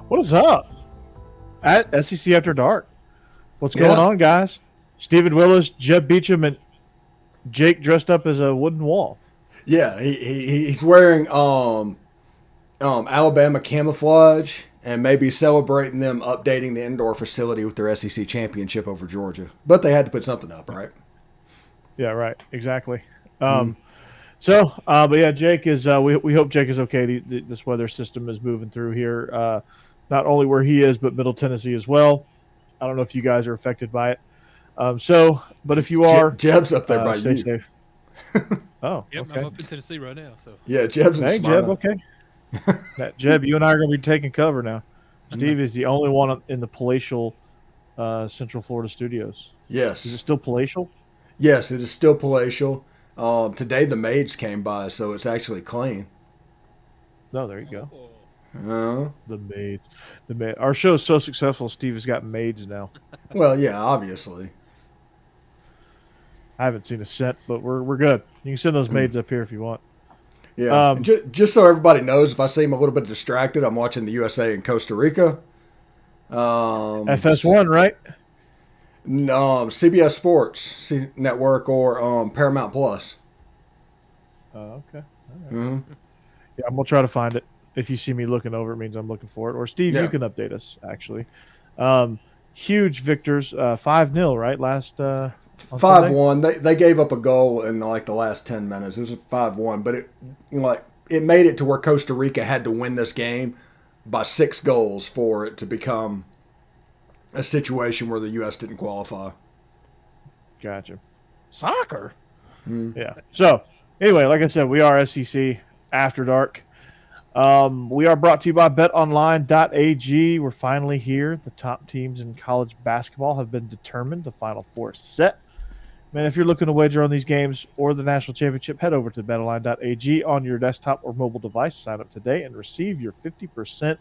What is up? At SEC After Dark. What's going on, guys? Stephen Willis, Jeb Beechum, and Jake dressed up as a wooden wall. Yeah, he's wearing Alabama camouflage and maybe celebrating them updating the indoor facility with their SEC championship over Georgia. But they had to put something up, right? Yeah, right. Exactly. But yeah, Jake is. We hope Jake is okay. This weather system is moving through here, not only where he is, but Middle Tennessee as well. I don't know if you guys are affected by it. But if you are, Jeb's up there by you. Safe. Oh, yep, okay. I'm up in Tennessee right now. So yeah, Jeb's in Jeb, okay. Jeb, you and I are going to be taking cover now. Steve is the only one in the palatial Central Florida studios. Yes. Is it still palatial? Yes, it is still palatial. Today the maids came by, so it's actually clean. No, there you go. Uh, The maids. Our show is so successful, Steve has got maids now. well, yeah, obviously. I haven't seen a cent, but we're good. You can send those maids up here if you want. Yeah. Just so everybody knows, if I seem a little bit distracted, I'm watching the USA and Costa Rica. FS1, right? No, CBS Sports Network or Paramount Plus. Oh, okay. All right. Mm-hmm. Yeah, I'm going to try to find it. If you see me looking over, it means I'm looking for it. Or, Steve, you can update us, actually. Huge victors, 5-0, right? Last 5-1. They gave up a goal in like the last 10 minutes. It was 5-1, but it made it to where Costa Rica had to win this game by 6 goals for it to become a situation where the U.S. didn't qualify. Gotcha. Soccer? Yeah. So, anyway, like I said, we are SEC After Dark. We are brought to you by betonline.ag. We're finally here. The top teams in college basketball have been determined. The Final Four is set. Man, if you're looking to wager on these games or the national championship, head over to betonline.ag on your desktop or mobile device. Sign up today and receive your 50%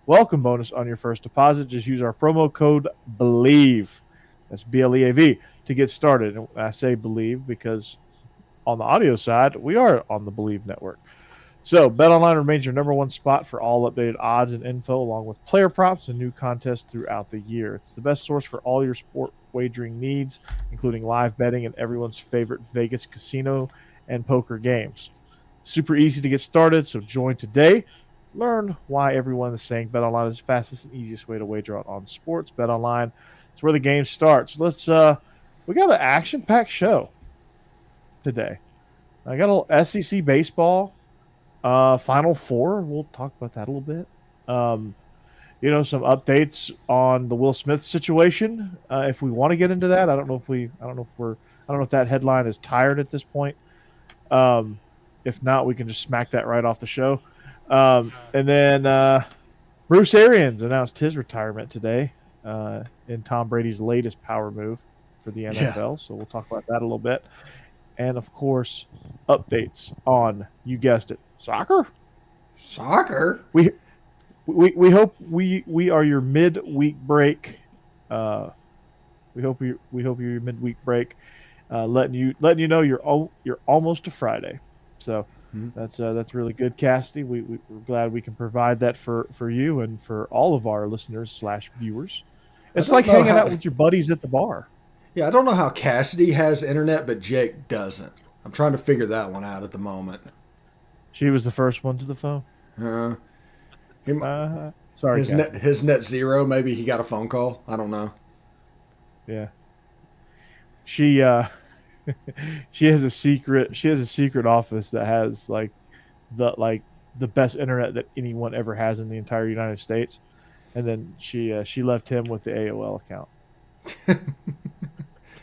welcome bonus on your first deposit. Just use our promo code Bleav. That's BLEAV to get started. And I say Bleav because on the audio side, we are on the Bleav Network. So, BetOnline remains your number one spot for all updated odds and info, along with player props and new contests throughout the year. It's the best source for all your sport wagering needs, including live betting and everyone's favorite Vegas casino and poker games. Super easy to get started, so join today. Learn why everyone is saying BetOnline is the fastest and easiest way to wager on sports. BetOnline, it's where the game starts. We got an action-packed show today. I got a little SEC baseball. Final Four, we'll talk about that a little bit. Some updates on the Will Smith situation. If we want to get into that, I don't know if that headline is tired at this point. If not, we can just smack that right off the show. And then Bruce Arians announced his retirement today in Tom Brady's latest power move for the NFL. Yeah. So we'll talk about that a little bit. And, of course, updates on, you guessed it, soccer. We hope we are your midweek break. We hope you're your midweek break, letting you know you're almost to Friday. So that's really good, Cassidy. We're glad we can provide that for you and for all of our listeners / viewers. It's like hanging out with your buddies at the bar. Yeah, I don't know how Cassidy has internet, but Jake doesn't. I'm trying to figure that one out at the moment. She was the first one to the phone. Sorry, his net zero. Maybe he got a phone call. I don't know. Yeah. She has a secret office that has the best internet that anyone ever has in the entire United States, and then she left him with the AOL account.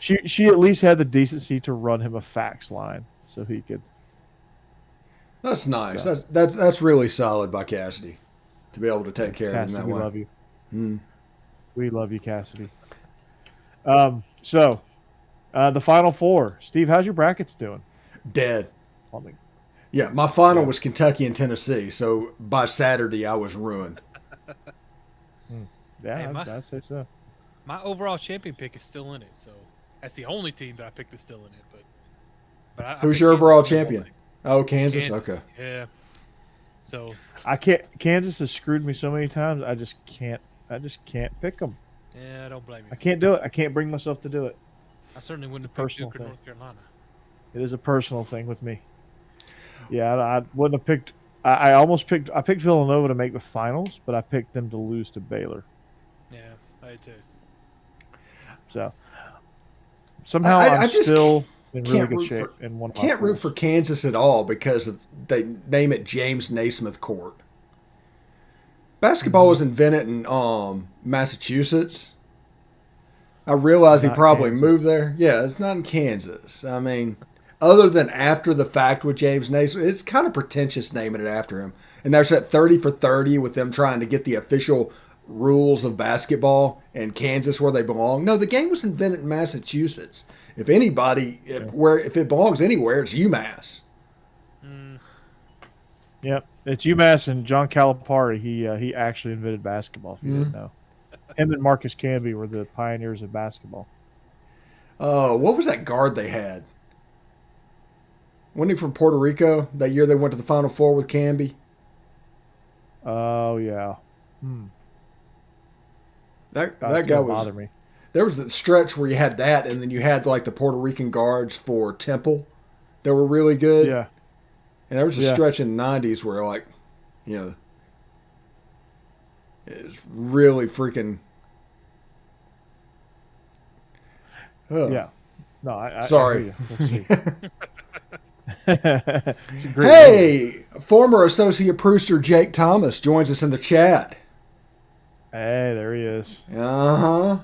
She at least had the decency to run him a fax line so he could. That's nice. So. That's really solid by Cassidy to be able to take care of him that way. We love you. We love you, Cassidy. So the Final Four. Steve, how's your brackets doing? Dead. Yeah, my final was Kentucky and Tennessee, so by Saturday I was ruined. Yeah, I'd say so. My overall champion pick is still in it, so that's the only team that I picked is still in it. But who's your overall champion? Oh, Kansas? Okay. Yeah. So I can't. Kansas has screwed me so many times. I just can't pick them. yeah, I don't blame you. I can't do it. I can't bring myself to do it. I certainly wouldn't have picked personal Duke or thing. North Carolina. It is a personal thing with me. Yeah, I wouldn't have picked. I almost picked. I picked Villanova to make the finals, but I picked them to lose to Baylor. Yeah, I did too. So somehow I I'm just still in really can't good root shape. for- In one of my Can't root pools. for Kansas at all because they name it James Naismith Court. Basketball was invented in Massachusetts. I realize he Not probably Kansas. moved there. Yeah, it's not in Kansas. I mean, other than after the fact with James Naismith, it's kind of pretentious naming it after him. And there's that 30 for 30 with them trying to get the official rules of basketball in Kansas where they belong. No, the game was invented in Massachusetts. If anybody, if it belongs anywhere, it's UMass. Yep, it's UMass and John Calipari. He actually invented basketball. If you didn't know, him and Marcus Camby were the pioneers of basketball. What was that guard they had? Wasn't he from Puerto Rico? That year they went to the Final Four with Camby? Oh yeah, That That's guy gonna was. bother me. There was the stretch where you had that, and then you had like the Puerto Rican guards for Temple that were really good. Yeah, And there was a Yeah. stretch in the 90s where, like, you know, it was really freaking. Oh. yeah. No, I Sorry. I hear you. Let's see. It's a great movie. Hey, former associate producer Jake Thomas joins us in the chat. Hey, there he is. Uh huh.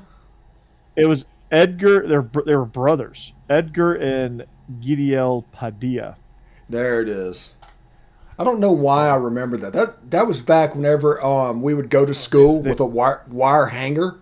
It was Edgar. They were brothers. Edgar and Gideel Padilla. There it is. I don't know why I remember that. That was back whenever we would go to school with a wire hanger,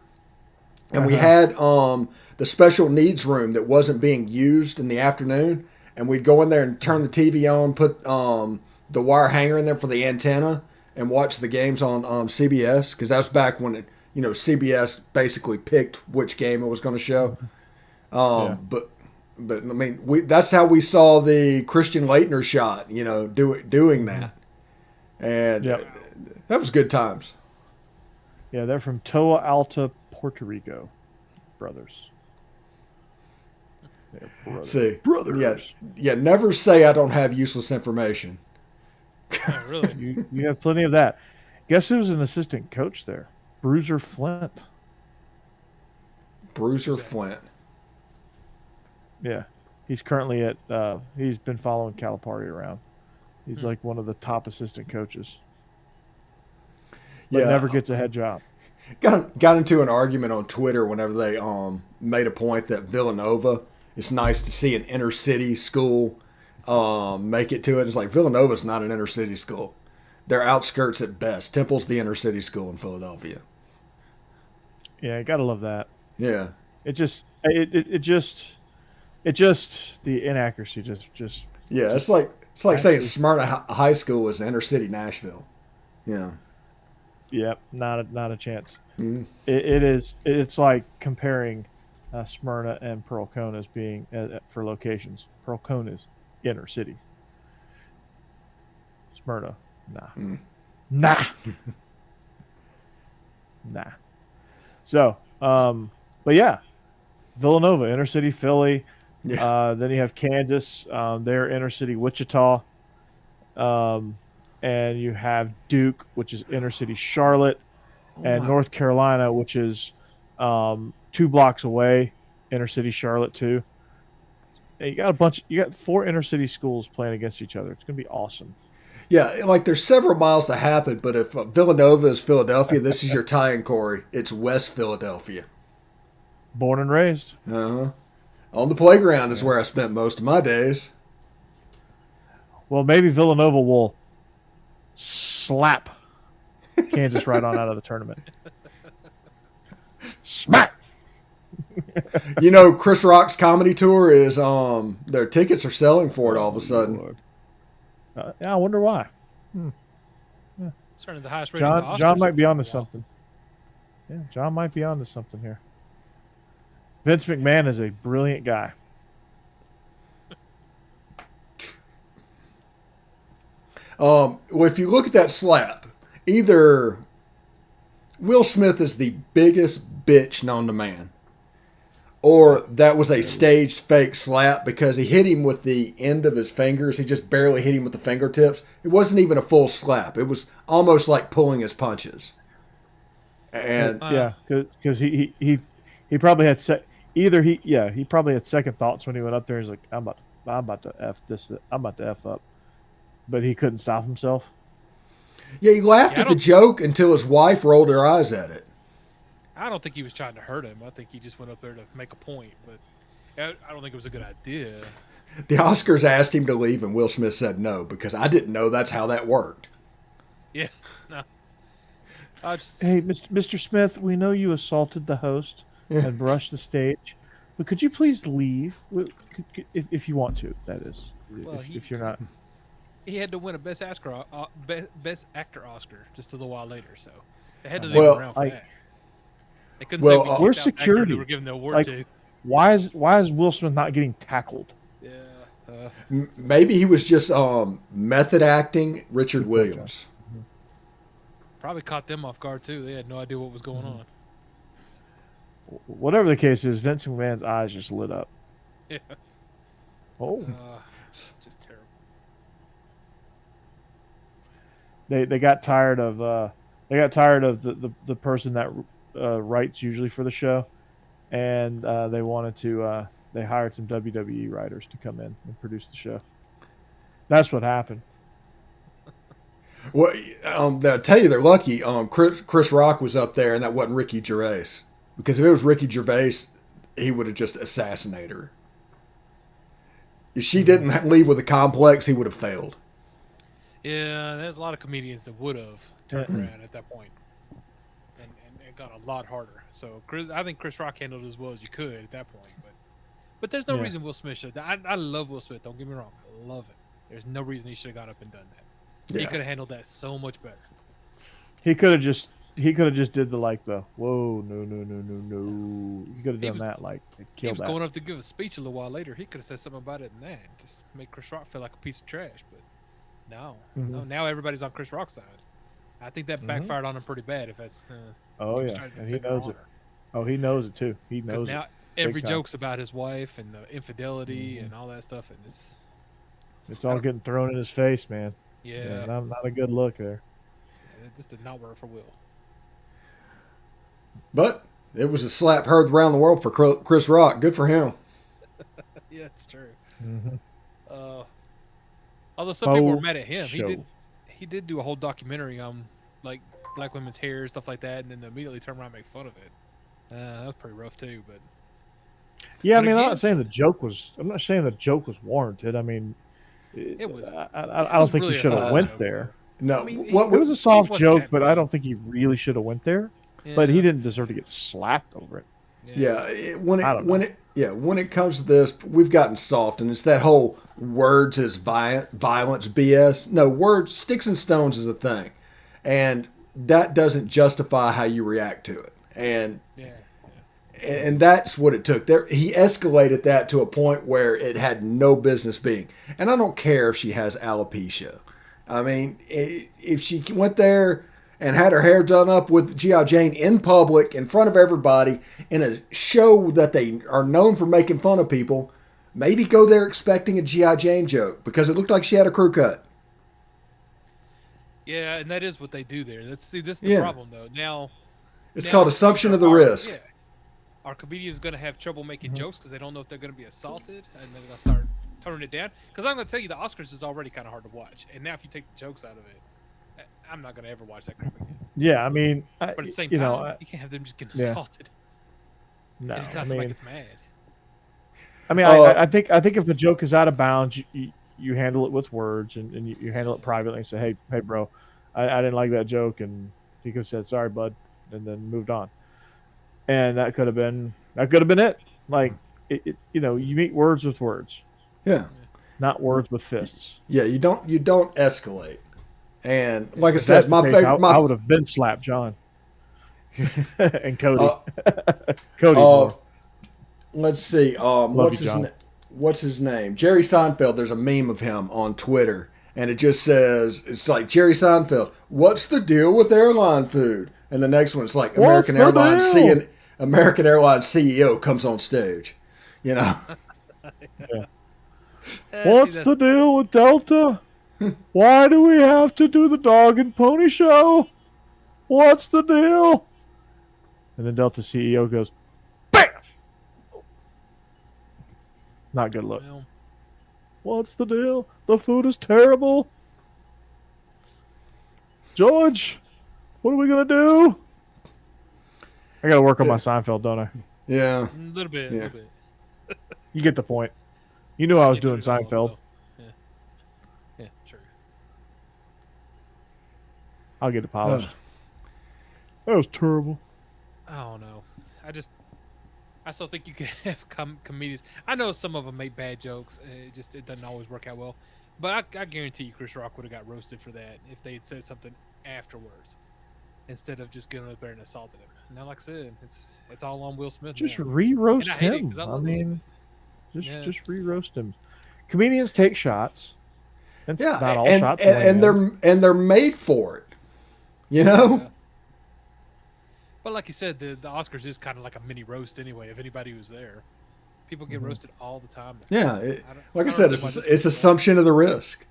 and we had the special needs room that wasn't being used in the afternoon, and we'd go in there and turn the TV on, put the wire hanger in there for the antenna, and watch the games on CBS, because that was back when CBS basically picked which game it was going to show. But I mean, that's how we saw the Christian Leitner shot, doing that, and that was good times. Yeah, they're from Toa Alta, Puerto Rico. Brothers. They're brothers. See, Brothers. yeah. Never say I don't have useless information. Oh, really? You have plenty of that. Guess who's an assistant coach there? Bruiser Flint. Bruiser Flint. Yeah, he's currently at. He's been following Calipari around. He's like one of the top assistant coaches. But never gets a head job. Got into an argument on Twitter whenever they made a point that Villanova. It's nice to see an inner city school make it to it. It's like Villanova's not an inner city school. They're outskirts at best. Temple's the inner city school in Philadelphia. Yeah, you gotta love that. Yeah. It just the inaccuracy just Yeah, it's like saying Smyrna High School is inner city Nashville. Yeah. Yep, not a chance. It's like comparing Smyrna and Pearl-Cohn as being for locations. Pearl-Cohn is inner city. Smyrna, nah. So, but yeah, Villanova, inner city Philly. Yeah. Then you have Kansas, they're inner city Wichita. And you have Duke, which is inner city Charlotte, and North Carolina, which is 2 blocks away, inner city Charlotte too. And you got 4 inner city schools playing against each other. It's gonna be awesome. Yeah, like there's several miles to happen, but if Villanova is Philadelphia, this is your tie-in, Corey. It's West Philadelphia. Born and raised. On the playground is where I spent most of my days. Well, maybe Villanova will slap Kansas right on out of the tournament. Smack. Chris Rock's comedy tour is their tickets are selling for it all of a sudden. Yeah, I wonder why. Certainly the highest ratings. of John Oscars might be in a onto while. something. Yeah, John might be onto something here. Vince McMahon is a brilliant guy. Well, if you look at that slap, either Will Smith is the biggest bitch known to man, or that was a staged fake slap because he hit him with the end of his fingers. He just barely hit him with the fingertips. It wasn't even a full slap. It was almost like pulling his punches. And yeah, because he probably had he probably had second thoughts when he went up there. He's like, I'm about to F up, but he couldn't stop himself. Yeah, he laughed at the joke until his wife rolled her eyes at it. I don't think he was trying to hurt him. I think he just went up there to make a point, but I don't think it was a good idea. The Oscars asked him to leave, and Will Smith said no because I didn't know that's how that worked. Yeah, no. Hey, Mr. Smith, we know you assaulted the host and brushed the stage, but could you please leave if you want to? That is, well, if you're not. He had to win a Best Actor Oscar just a little while later, so they had to leave him around for that. They couldn't say where's security? They were giving the award to. Why is Will Smith not getting tackled? Yeah. Maybe he was just method acting Richard Williams. Probably caught them off guard too. They had no idea what was going on. Whatever the case is, Vince McMahon's eyes just lit up. Yeah. Oh. Just terrible. They got tired of the person that writes usually for the show, and they wanted to they hired some WWE writers to come in and produce the show. That's what happened. Well, I'll tell you, they're lucky. Chris Rock was up there, and that wasn't Ricky Gervais. Because if it was Ricky Gervais, he would have just assassinated her. If she didn't leave with a complex, he would have failed. Yeah, there's a lot of comedians that would have turned around at that point, and got a lot harder. So I think Chris Rock handled it as well as you could at that point. But there's no reason Will Smith should. I love Will Smith. Don't get me wrong. I love it. There's no reason he should have got up and done that. Yeah. He could have handled that so much better. He could have just did the whoa, no. He could have done that he was going up to give a speech a little while later. He could have said something about it and that, just make Chris Rock feel like a piece of trash. But no, now everybody's on Chris Rock's side. I think that backfired on him pretty bad. If that's and he knows it. Oh, he knows it too. He knows now, it. Every joke's about his wife and the infidelity and all that stuff, and it's all getting thrown in his face, man. Yeah, not a good look there. This did not work for Will. But it was a slap heard around the world for Chris Rock. Good for him. Yeah, it's true. Although some people were mad at him, he did do a whole documentary on like black women's hair, stuff like that, and then immediately turn around and make fun of it. That was pretty rough too. But yeah, I mean, I'm not saying the joke was warranted. I mean, it was. I don't think he should have went there. No, I mean, it was a soft joke, but I don't think he really should have went there. Yeah. But he didn't deserve to get slapped over it. When it comes to this, we've gotten soft, and it's that whole words is violence BS. No, sticks and stones is a thing, and that doesn't justify how you react to it. And that's what it took. There, he escalated that to a point where it had no business being. And I don't care if she has alopecia. I mean, if she went there and had her hair done up with G.I. Jane in public, in front of everybody, in a show that they are known for making fun of people, maybe go there expecting a G.I. Jane joke because it looked like she had a crew cut. Yeah, and that is what they do there. This is the problem, though. Now, it's called assumption of the risk. Yeah. Our comedians going to have trouble making jokes because they don't know if they're going to be assaulted, and they're going to start turning it down. Because I'm going to tell you, the Oscars is already kind of hard to watch, and now if you take the jokes out of it, I'm not going to ever watch that crap again. Yeah, I mean, but at the same time, you can't have them just getting assaulted. No, anytime somebody gets mad. I mean, I think if the joke is out of bounds, you handle it with words, and you handle it privately and say, hey, bro, I didn't like that joke, and he could have said, sorry, bud, and then moved on. And that could have been it. Like, you meet words with words. Yeah. Not words with fists. Yeah, you don't escalate. And like I said, my favorite. I would have been slapped, John. And Cody. Cody. Let's see. What's his name? Jerry Seinfeld. There's a meme of him on Twitter, and it just says, it's like Jerry Seinfeld, what's the deal with airline food? And the next one, it's like American Airlines CEO comes on stage. You know? Yeah. What's the deal with Delta? Why do we have to do the dog and pony show? What's the deal? And then Delta CEO goes, BAM! Not good look. Well, What's the deal? The food is terrible. George, what are we going to do? I got to work on my Seinfeld, don't I? Yeah. a little bit. A little bit. You get the point. You knew I was Can't doing do it all, Seinfeld. though. Yeah, true. I'll get it polished. That was terrible. I don't know. I still think you can have comedians. I know some of them make bad jokes. It doesn't always work out well. But I guarantee you Chris Rock would have got roasted for that if they had said something afterwards instead of just getting up there and assaulted him. Now, like I said, it's all on Will Smith. Just now. re-roast And I hate it him. 'cause I I love Will mean, Yeah. just re-roast him. Comedians take shots. And Yeah. not all and, shots. and, and they're made for it. You know? Yeah. But like you said, the Oscars is kind of like a mini roast anyway. If anybody was there, people get roasted all the time. Yeah. Like I don't said, see why this it's was assumption of the risk.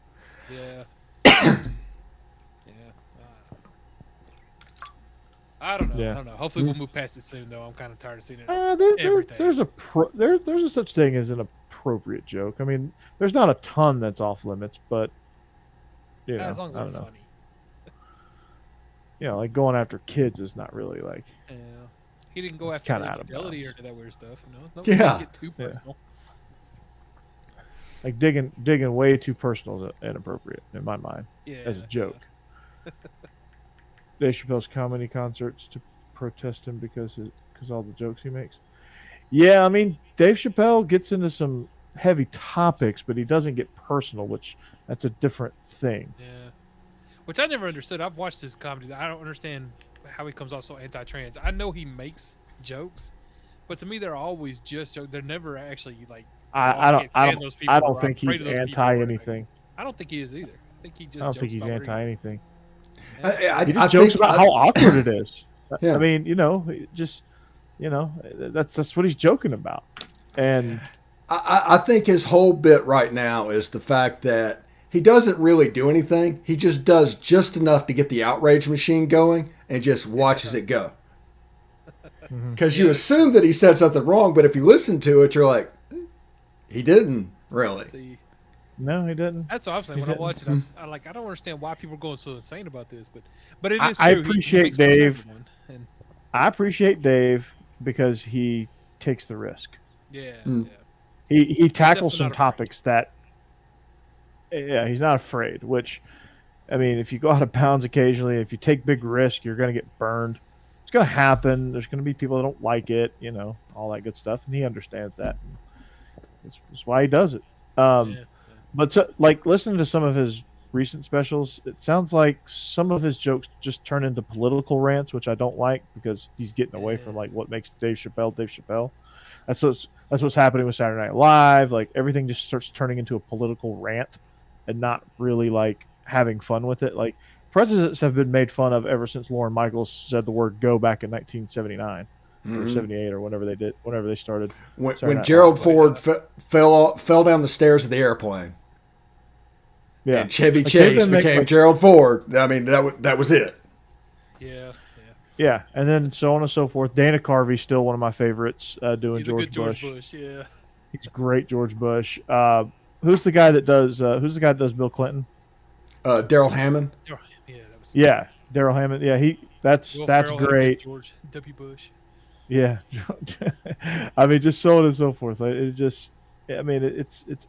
Yeah. Yeah. I don't know. Yeah. I don't know. Hopefully we'll move past it soon, though. I'm kind of tired of seeing it. There's a such thing as an appropriate joke. I mean, there's not a ton that's off limits, but you know, As long as I they're don't know. funny. You know, like going after kids is not really like. Yeah. He didn't go It's after kinda out of infidelity or bounds. do that weird stuff. You know? Yeah. Don't get too Yeah. personal. Like digging way too personal is inappropriate in my mind Yeah. as a joke. Dave Chappelle's comedy concerts to protest him because all the jokes he makes. Yeah, I mean Dave Chappelle gets into some heavy topics, but he doesn't get personal, which that's a different thing. Yeah. Which I never understood. I've watched his comedy. I don't understand how he comes off so anti-trans. I know he makes jokes, but to me they're always just jokes. They're never actually like. I don't think afraid he's of those people anti or anything. I don't think he is either. I think he just. I don't jokes think he's about whatever anti he- anything. I He just jokes about how awkward it is. Yeah. I mean, that's what he's joking about. And I think his whole bit right now is the fact that he doesn't really do anything. He just does just enough to get the outrage machine going and just watches it go. Because you assume that he said something wrong, but if you listen to it, you're like, he didn't really. See, no, he didn't. that's what I'm saying. When I watch it, I don't understand why people are going so insane about this, but it is true. I He appreciate makes fun of Dave. everyone, and I appreciate Dave because he takes the risk. yeah, Mm. yeah. He tackles definitely some not afraid. topics that, yeah, he's not afraid. Which, I mean, if you go out of bounds occasionally, if you take big risk, you're going to get burned. It's going to happen. There's going to be people that don't like it, all that good stuff, and he understands that. That's why he does it. Yeah. But listening to some of his recent specials, it sounds like some of his jokes just turn into political rants, which I don't like because he's getting away from like what makes Dave Chappelle Dave Chappelle. That's what's happening with Saturday Night Live. Like everything just starts turning into a political rant and not really like having fun with it. Like presidents have been made fun of ever since Lorne Michaels said the word "go" back in 1979 or 78 or whenever they started. When Gerald Ford fell down the stairs of the airplane. Yeah, And Chevy Like, Chase they've been became Gerald Ford. I mean, that was it. Yeah, and then so on and so forth. Dana Carvey's still one of my favorites. Doing He's George a good George Bush. Bush. Yeah. He's great, George Bush. Who's the guy that does Bill Clinton? Daryl Hammond. Yeah, that was. Yeah, Daryl Hammond. Yeah, that's Will Ferrell had a good great. George W. Bush. Yeah, I mean, just so on and so forth. It's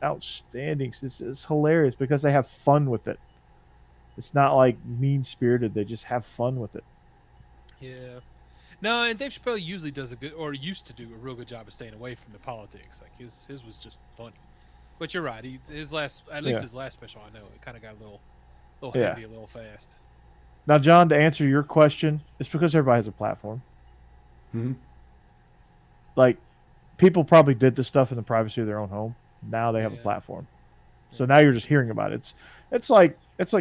outstanding. It's hilarious because they have fun with it. It's not like mean spirited. They just have fun with it. Yeah. No, and Dave Chappelle usually does used to do a real good job of staying away from the politics. Like his was just funny. But you're right. His last special, I know, it kind of got a little heavy, a little fast. Now, John, to answer your question, it's because everybody has a platform. Mm-hmm. Like, people probably did this stuff in the privacy of their own home. Now they have a platform. So now you're just hearing about it. It's like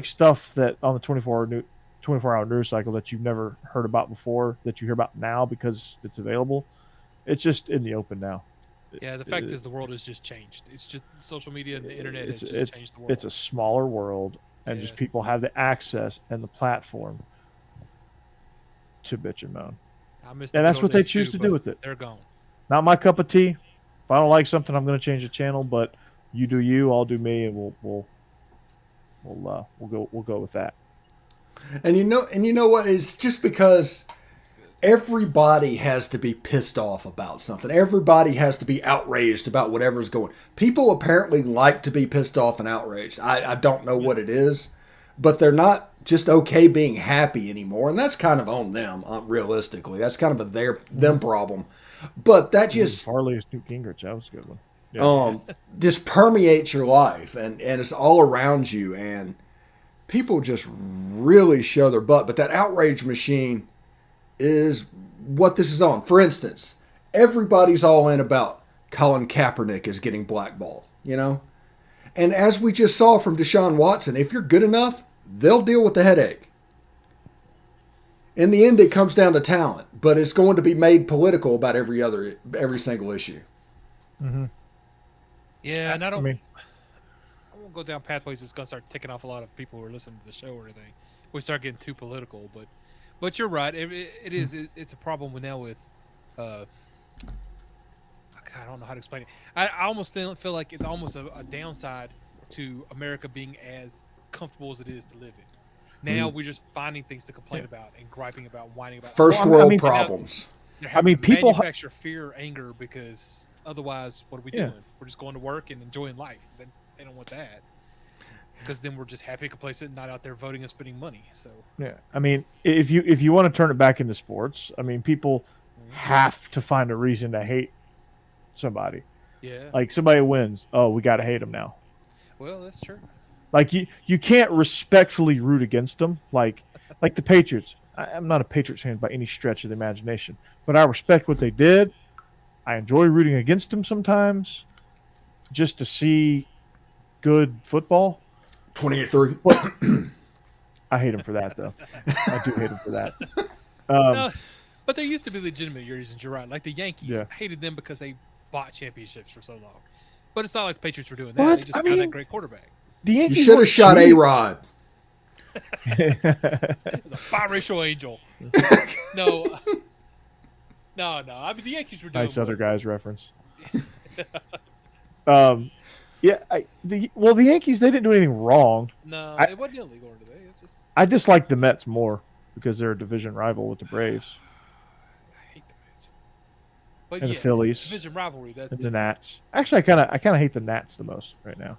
stuff that on the 24-hour news cycle that you've never heard about before that you hear about now because it's available. It's just in the open now. Yeah, the fact is the world has just changed. It's just social media and the internet has just changed the world. It's a smaller world, and just people have the access and the platform to bitch and moan. And that's what they choose to do with it. They're gone. Not my cup of tea. If I don't like something, I'm going to change the channel. But you do you, I'll do me, and we'll go with that. And you know what? It's just because everybody has to be pissed off about something. Everybody has to be outraged about whatever's going. People apparently like to be pissed off and outraged. I don't know what it is, but they're not just okay being happy anymore, and that's kind of on them. Realistically, that's kind of them problem. But that just Farley is Newt Gingrich. That was a good one. Yeah. This permeates your life, and it's all around you, and people just really show their butt. But that outrage machine is what this is on. For instance, everybody's all in about Colin Kaepernick is getting blackballed, And as we just saw from Deshaun Watson, if you're good enough, they'll deal with the headache. In the end, it comes down to talent, but it's going to be made political about every single issue. Mm-hmm. Yeah, and I won't go down pathways that's going to start ticking off a lot of people who are listening to the show or anything. We start getting too political, but you're right. It's a problem now with. I don't know how to explain it. I almost feel like it's almost a downside to America being as comfortable as it is to live in. Now we're just finding things to complain about and griping about, whining about. First world problems. People manufacture fear, or anger, because otherwise, what are we doing? We're just going to work and enjoying life. They don't want that. Because then we're just happy, complacent, not out there voting and spending money. So yeah, if you want to turn it back into sports, people have to find a reason to hate somebody. Yeah, like somebody wins, we got to hate them now. Well, that's true. Like you can't respectfully root against them. Like the Patriots. I'm not a Patriots fan by any stretch of the imagination, but I respect what they did. I enjoy rooting against them sometimes, just to see good football. 28-3. I hate him for that, though. I do hate him for that. No, but there used to be legitimate reasons. You're right. Like the Yankees, I hated them because they bought championships for so long. But it's not like the Patriots were doing that. What? They just got that great quarterback. The Yankees you should have shot A-Rod. It was a biracial angel. No. The Yankees were doing nice other guys reference. The Yankees, they didn't do anything wrong. No, it wasn't illegal or anything. I dislike the Mets more because they're a division rival with the Braves. I hate the Mets. But and the Phillies. Division rivalry, that's and the Nats. Actually, I kind of hate the Nats the most right now.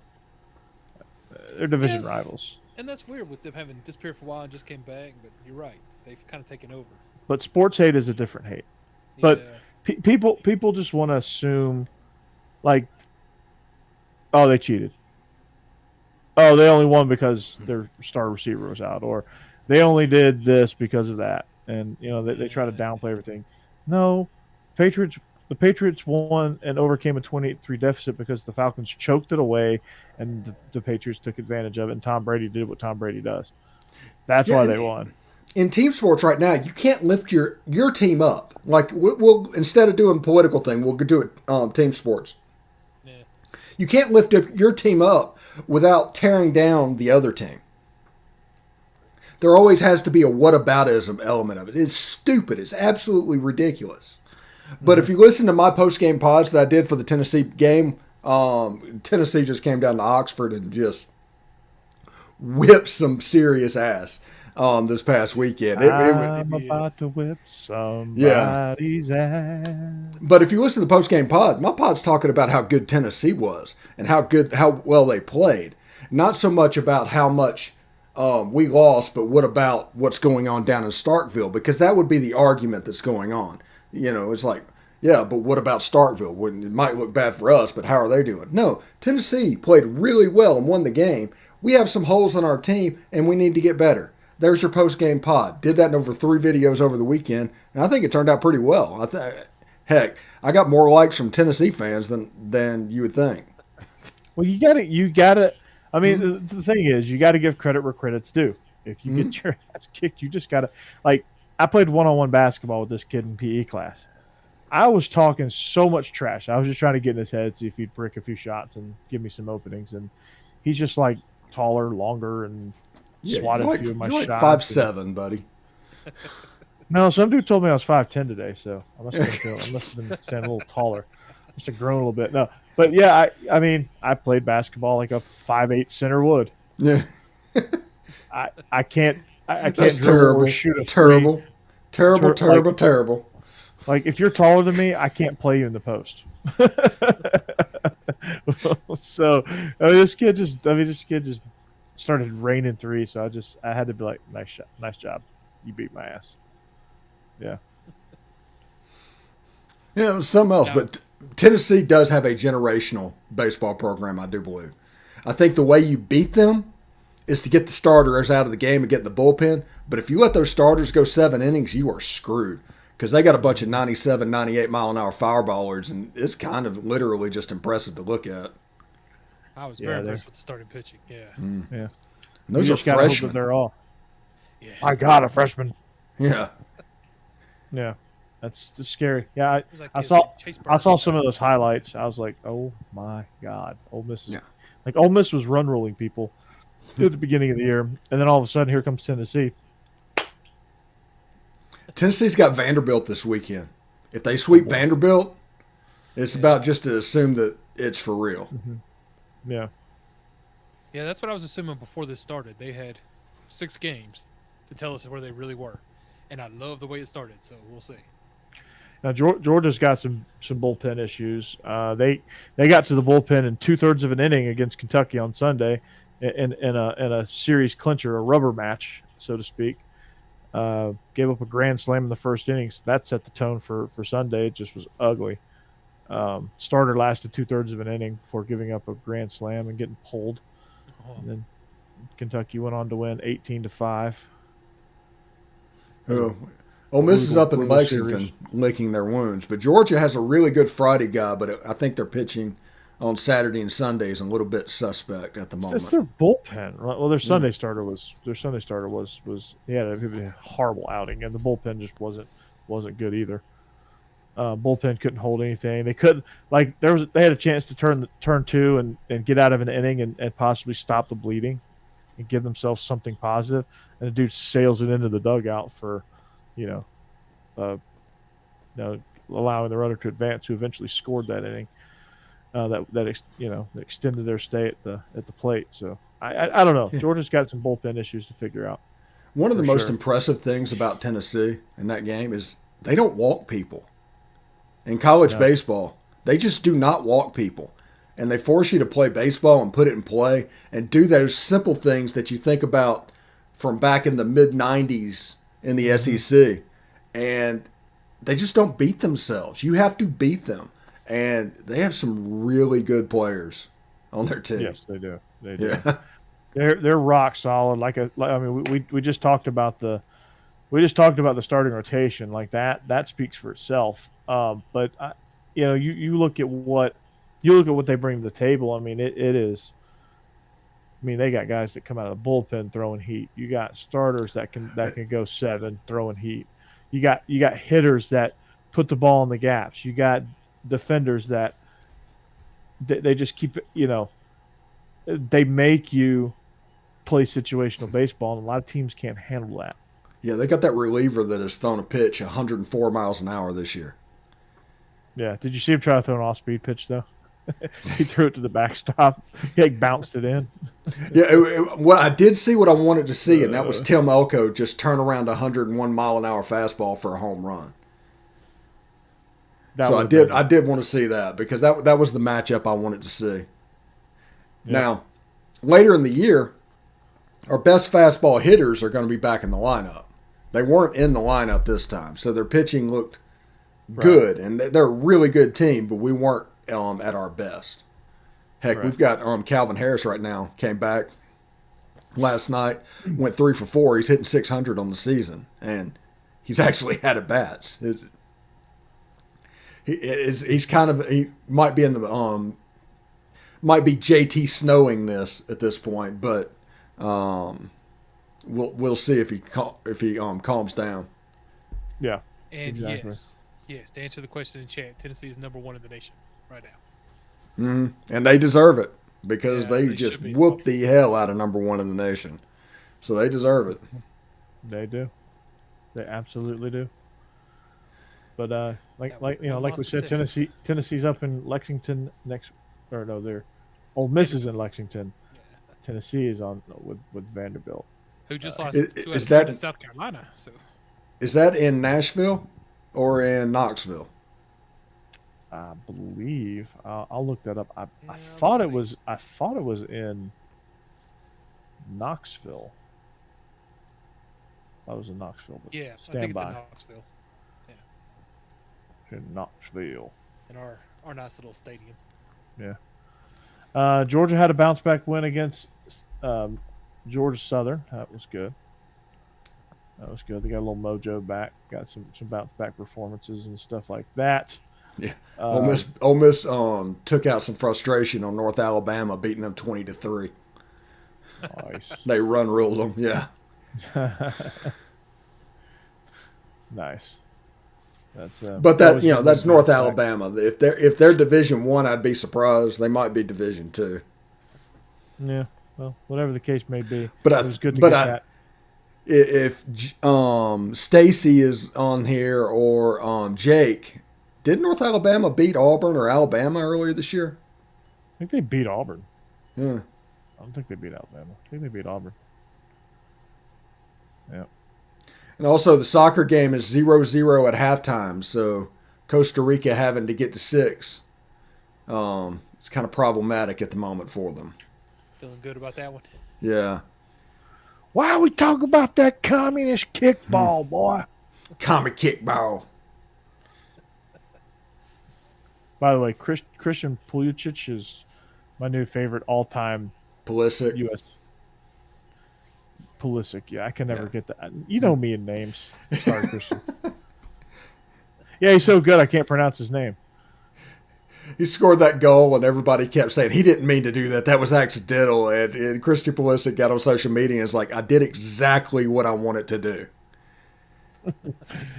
They're division rivals. And that's weird with them having disappeared for a while and just came back. But you're right. They've kind of taken over. But sports hate is a different hate. But people just want to assume, like, oh, they cheated. Oh, they only won because their star receiver was out, or they only did this because of that. And they try to downplay everything. No, the Patriots won and overcame a 28-3 deficit because the Falcons choked it away, and the Patriots took advantage of it. And Tom Brady did what Tom Brady does. That's why they won. In team sports right now, you can't lift your team up. Like we'll instead of doing political thing, we'll do it team sports. Yeah. You can't lift up your team up without tearing down the other team. There always has to be a whataboutism element of it. It's stupid. It's absolutely ridiculous. But if you listen to my post-game pods that I did for the Tennessee game, Tennessee just came down to Oxford and just whipped some serious ass this past weekend. I'm about to whip somebody's ass. But if you listen to the post-game pod, my pod's talking about how good Tennessee was and how well they played. Not so much about how much we lost, but what about what's going on down in Starkville? Because that would be the argument that's going on. It's like, yeah, but what about Starkville? It might look bad for us, but how are they doing? No, Tennessee played really well and won the game. We have some holes in our team, and we need to get better. There's your post-game pod. Did that in over 3 videos over the weekend, and I think it turned out pretty well. Heck, I got more likes from Tennessee fans than you would think. Well, you gotta I mean, the thing is, you got to give credit where credit's due. If you get your ass kicked, you just got to like. I played one-on-one basketball with this kid in PE class. I was talking so much trash. I was just trying to get in his head, see if he'd brick a few shots and give me some openings. And he's just like taller, longer, and swatted a few of my you're shots. Like 5'7", buddy. No, some dude told me I was 5'10" today, so I must have been standing a little taller. Must have grown a little bit. No, but yeah, I mean, I played basketball like a 5'8" center would. Yeah. I can't That's dribble terrible. or shoot a Terrible. three. Terrible. Like if you're taller than me, I can't play you in the post. So I mean, this kid just started raining threes. So I had to be like, nice job, you beat my ass. Yeah. Yeah, it was something else. Yeah. But Tennessee does have a generational baseball program, I do believe. I think the way you beat them is to get the starters out of the game and get in the bullpen. But if you let those starters go 7 innings, you are screwed. Because they got a bunch of 97, 98 mile an hour fireballers, and it's kind of literally just impressive to look at. I was very impressed with the starting pitching. Yeah. Yeah. And those You are just gotta hope that freshmen. they're all. Yeah. My God, a freshman. Yeah. Yeah, that's just scary. Yeah, It was like I Chase saw Burton. some of those highlights. I was like, oh my God, Ole Miss is Yeah. like Ole Miss was run rolling people at the beginning of the year, and then all of a sudden here comes Tennessee. Tennessee's got Vanderbilt this weekend. If they sweep Vanderbilt, it's about just to assume that it's for real. Yeah, Yeah, that's what I was assuming before this started. They had 6 games to tell us where they really were. And I love the way it started, so we'll see. now Georgia's got some bullpen issues. They got to the bullpen in 2/3 of an inning against Kentucky on Sunday, in a series clincher, a rubber match, so to speak. Gave up a grand slam in the first innings. That set the tone for Sunday. It just was ugly. Starter lasted 2/3 of an inning before giving up a grand slam and getting pulled. And then Kentucky went on to win 18-5. Oh, Ole Miss is up in brutal Lexington series. licking their wounds. But Georgia has a really good Friday guy, but I think they're pitching on Saturday and Sundays and a little bit suspect at the moment. It's their bullpen. Right? Well, their Sunday starter was he had a horrible outing, and the bullpen just wasn't good either. Bullpen couldn't hold anything. They couldn't they had a chance to turn 2 and get out of an inning and possibly stop the bleeding and give themselves something positive. And the dude sails it into the dugout for, allowing the runner to advance, who eventually scored that inning. That extended their stay at the plate. So I don't know. Yeah. Georgia's got some bullpen issues to figure out. One of the For most sure. impressive things about Tennessee in that game is they don't walk people. In college baseball, they just do not walk people. And they force you to play baseball and put it in play and do those simple things that you think about from back in the mid-'90s in the SEC. And they just don't beat themselves. You have to beat them. And they have some really good players on their team. Yes, they do. They do. Yeah. They're rock solid. We just talked about the starting rotation. Like that speaks for itself. But you look at what they bring to the table. I mean, it is. I mean, they got guys that come out of the bullpen throwing heat. You got starters that can go 7 throwing heat. You got hitters that put the ball in the gaps. You got defenders that they just keep it. They make you play situational baseball, and a lot of teams can't handle that. Yeah, they got that reliever that has thrown a pitch 104 miles an hour this year. Yeah. Did you see him try to throw an off-speed pitch though? He threw it to the backstop. He bounced it in. Yeah, well, I did see what I wanted to see, and that was Tim Elko just turn around a 101 mile an hour fastball for a home run. So I did want to see that because that was the matchup I wanted to see. Yeah. Now, later in the year, our best fastball hitters are going to be back in the lineup. They weren't in the lineup this time, so their pitching looked good, and they're a really good team, but we weren't at our best. Heck, we've got Calvin Harris right now, came back last night, went 3 for 4. He's hitting 600 on the season, and he's actually had at bats. He might be in the might be JT snowing this at this point, but we'll see if he calms down. Yeah. And exactly. yes, to answer the question in chat, Tennessee is #1 in the nation right now. And they deserve it because they they just should be. whooped the hell out of #1 in the nation. So they deserve it. They do. They absolutely do. But like we lost said, to Texas. Tennessee's up in Lexington they're Ole Miss is in Lexington. Tennessee is on with Vanderbilt. Who just lost to South Carolina. So Is that in Nashville or in Knoxville? I believe I'll look that up. I thought it was in Knoxville. I was in Knoxville. But yeah, I stand think it's by. in Knoxville. In Knoxville. In our nice little stadium. Yeah. Georgia had a bounce back win against Georgia Southern. That was good. They got a little mojo back. Got some bounce back performances and stuff like that. Yeah. Ole Miss took out some frustration on North Alabama, beating them 20-3. Nice. They run ruled them. Yeah. Nice. But that's North Alabama. If they're Division I, I'd be surprised. They might be Division II. Yeah. Well, whatever the case may be, But it was good to get that. If Stacey is on here or Jake, did North Alabama beat Auburn or Alabama earlier this year? I think they beat Auburn. Yeah. I don't think they beat Alabama. I think they beat Auburn. Yeah. And also the soccer game is 0-0 at halftime, so Costa Rica having to get to 6. It's kind of problematic at the moment for them. Feeling good about that one. Yeah. Why we talk about that communist kickball, boy? Comic kickball. By the way, Christian Pulisic is my new favorite all-time Pulisic. U.S. Pulisic. Yeah, I can never get that. You know me in names. Sorry, Christian. Yeah, he's so good I can't pronounce his name. He scored that goal, and everybody kept saying he didn't mean to do that. That was accidental. And Christian Pulisic got on social media and was like, I did exactly what I wanted to do.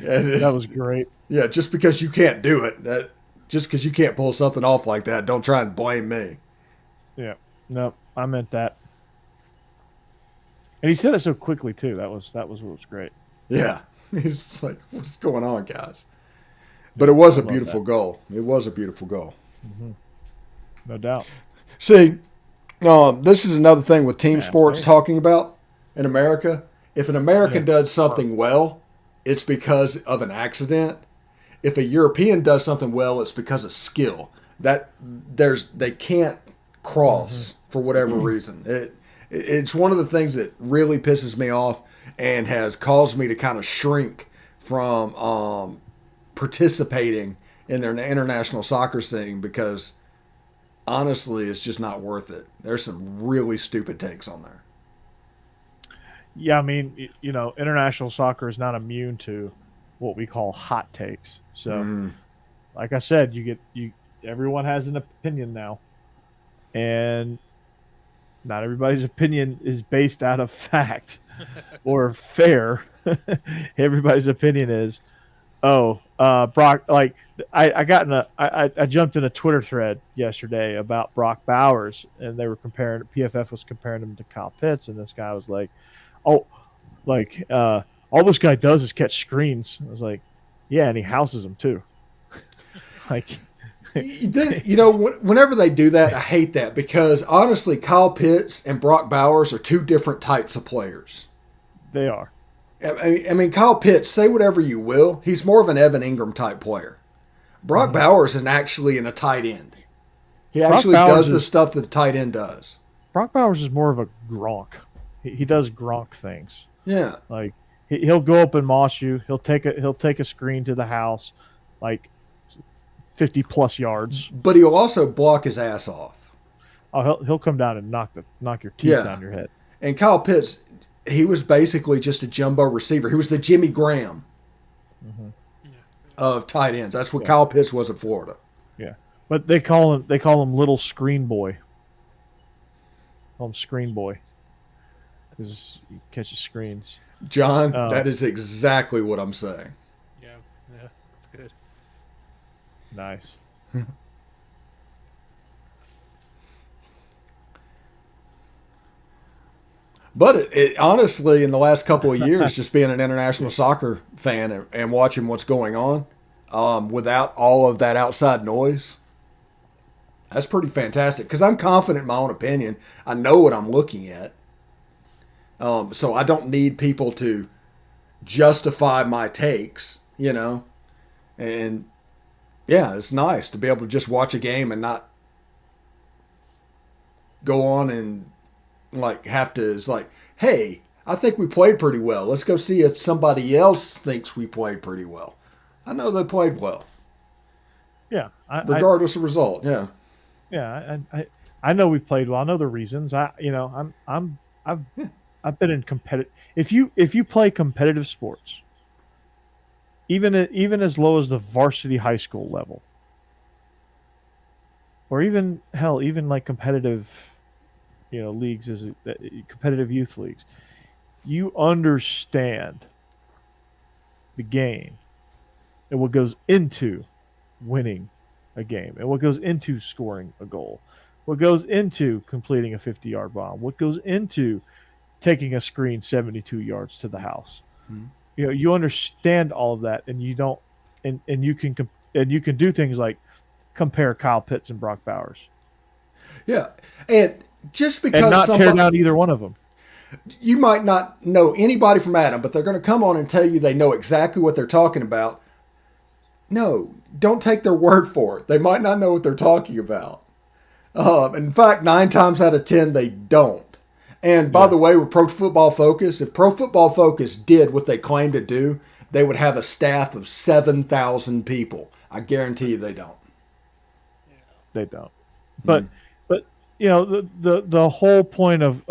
That was great. Yeah, just because you can't do it, just because you can't pull something off like that, don't try and blame me. Yeah. No, I meant that. And he said it so quickly too. That was what was great. Yeah. He's like, what's going on, guys? But it was a beautiful goal. It was a beautiful goal. Mm-hmm. No doubt. See, this is another thing with team sports talking about in America. If an American does something well, it's because of an accident. If a European does something well, it's because of skill. They can't cross for whatever reason. It's one of the things that really pisses me off and has caused me to kind of shrink from participating in their international soccer scene because honestly, it's just not worth it. There's some really stupid takes on there. Yeah, I mean, international soccer is not immune to what we call hot takes. So, like I said, everyone has an opinion now, and not everybody's opinion is based out of fact or fair. Everybody's opinion is, Brock. Like I jumped in a Twitter thread yesterday about Brock Bowers, and they were PFF was comparing him to Kyle Pitts, and this guy was like, all this guy does is catch screens. I was like, yeah, and he houses them too. Like, whenever they do that, I hate that because honestly, Kyle Pitts and Brock Bowers are two different types of players. They are. I mean, Kyle Pitts, say whatever you will, he's more of an Evan Ingram type player. Brock Bowers is actually in a tight end. He actually does the stuff that the tight end does. Brock Bowers is more of a Gronk. He does Gronk things. Yeah, like he'll go up and moss you. He'll take a screen to the house, like 50+ yards. But he'll also block his ass off. Oh, he'll come down and knock your teeth down your head. And Kyle Pitts, he was basically just a jumbo receiver. He was the Jimmy Graham of tight ends. That's what Kyle Pitts was at Florida. Yeah, but they call him Little Screen Boy Call him Screen Boy. Because he catches screens. John, that is exactly what I'm saying. Yeah, that's good. Nice. But it honestly, in the last couple of years, just being an international soccer fan and watching what's going on, without all of that outside noise, that's pretty fantastic. Because I'm confident in my own opinion. I know what I'm looking at. So I don't need people to justify my takes, And yeah, it's nice to be able to just watch a game and not go on and have to. It's like, hey, I think we played pretty well. Let's go see if somebody else thinks we played pretty well. I know they played well. Yeah, regardless of result. Yeah. Yeah, I know we played well. I know the reasons. I've been in competitive. If you play competitive sports, even as low as the varsity high school level, or even like competitive, leagues as competitive youth leagues, you understand the game and what goes into winning a game and what goes into scoring a goal, what goes into completing a 50-yard bomb, what goes into taking a screen 72 yards to the house. Mm-hmm. You understand all of that, and you don't, and you can do things like compare Kyle Pitts and Brock Bowers. Yeah, and just because and not tear down either one of them. You might not know anybody from Adam, but they're going to come on and tell you they know exactly what they're talking about. No, don't take their word for it. They might not know what they're talking about. In fact, 9 times out of 10, they don't. And by the way, with Pro Football Focus, if Pro Football Focus did what they claim to do, they would have a staff of 7,000 people. I guarantee you they don't. They don't. But the whole point of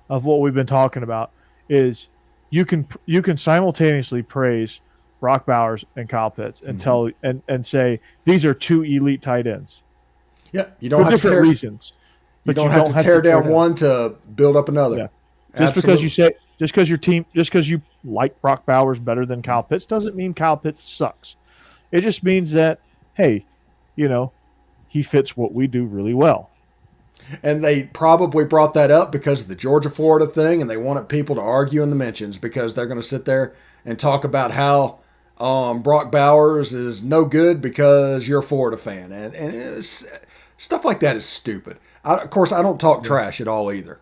what we've been talking about is you can simultaneously praise Brock Bowers and Kyle Pitts and and say these are 2 elite tight ends. Yeah, you don't for have different reasons. You don't have to tear down one to build up another. Yeah. Just because you like Brock Bowers better than Kyle Pitts doesn't mean Kyle Pitts sucks. It just means that, hey, he fits what we do really well. And they probably brought that up because of the Georgia-Florida thing, and they wanted people to argue in the mentions because they're going to sit there and talk about how Brock Bowers is no good because you're a Florida fan. And stuff like that is stupid. Of course, I don't talk trash at all either.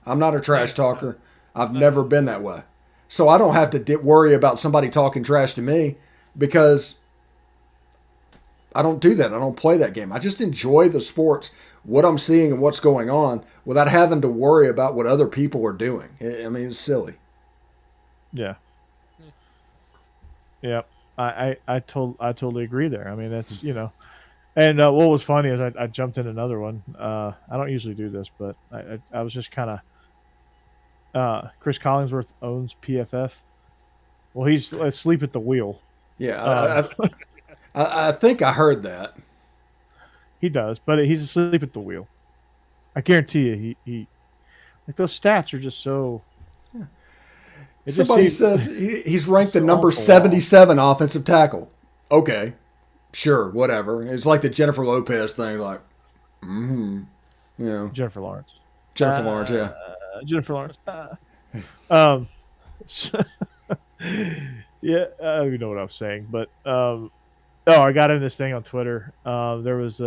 I'm not a trash talker. I've never been that way. So I don't have to worry about somebody talking trash to me because I don't do that. I don't play that game. I just enjoy the sports, what I'm seeing and what's going on without having to worry about what other people are doing. I mean, it's silly. Yeah. Yeah. I totally agree there. I mean, that's, And what was funny is I jumped in another one. I don't usually do this, but I was just kind of Chris Collinsworth owns PFF. Well, he's asleep at the wheel. Yeah, I think I heard that. He does, but he's asleep at the wheel. I guarantee you, he like those stats are just so. Yeah. Somebody says he's ranked the number 77 offensive tackle. Okay. Sure, whatever. It's like the Jennifer Lopez thing, like, Jennifer Lawrence. Jennifer Lawrence, yeah. Jennifer Lawrence. Yeah, I don't even know what I was saying, but I got in this thing on Twitter. There was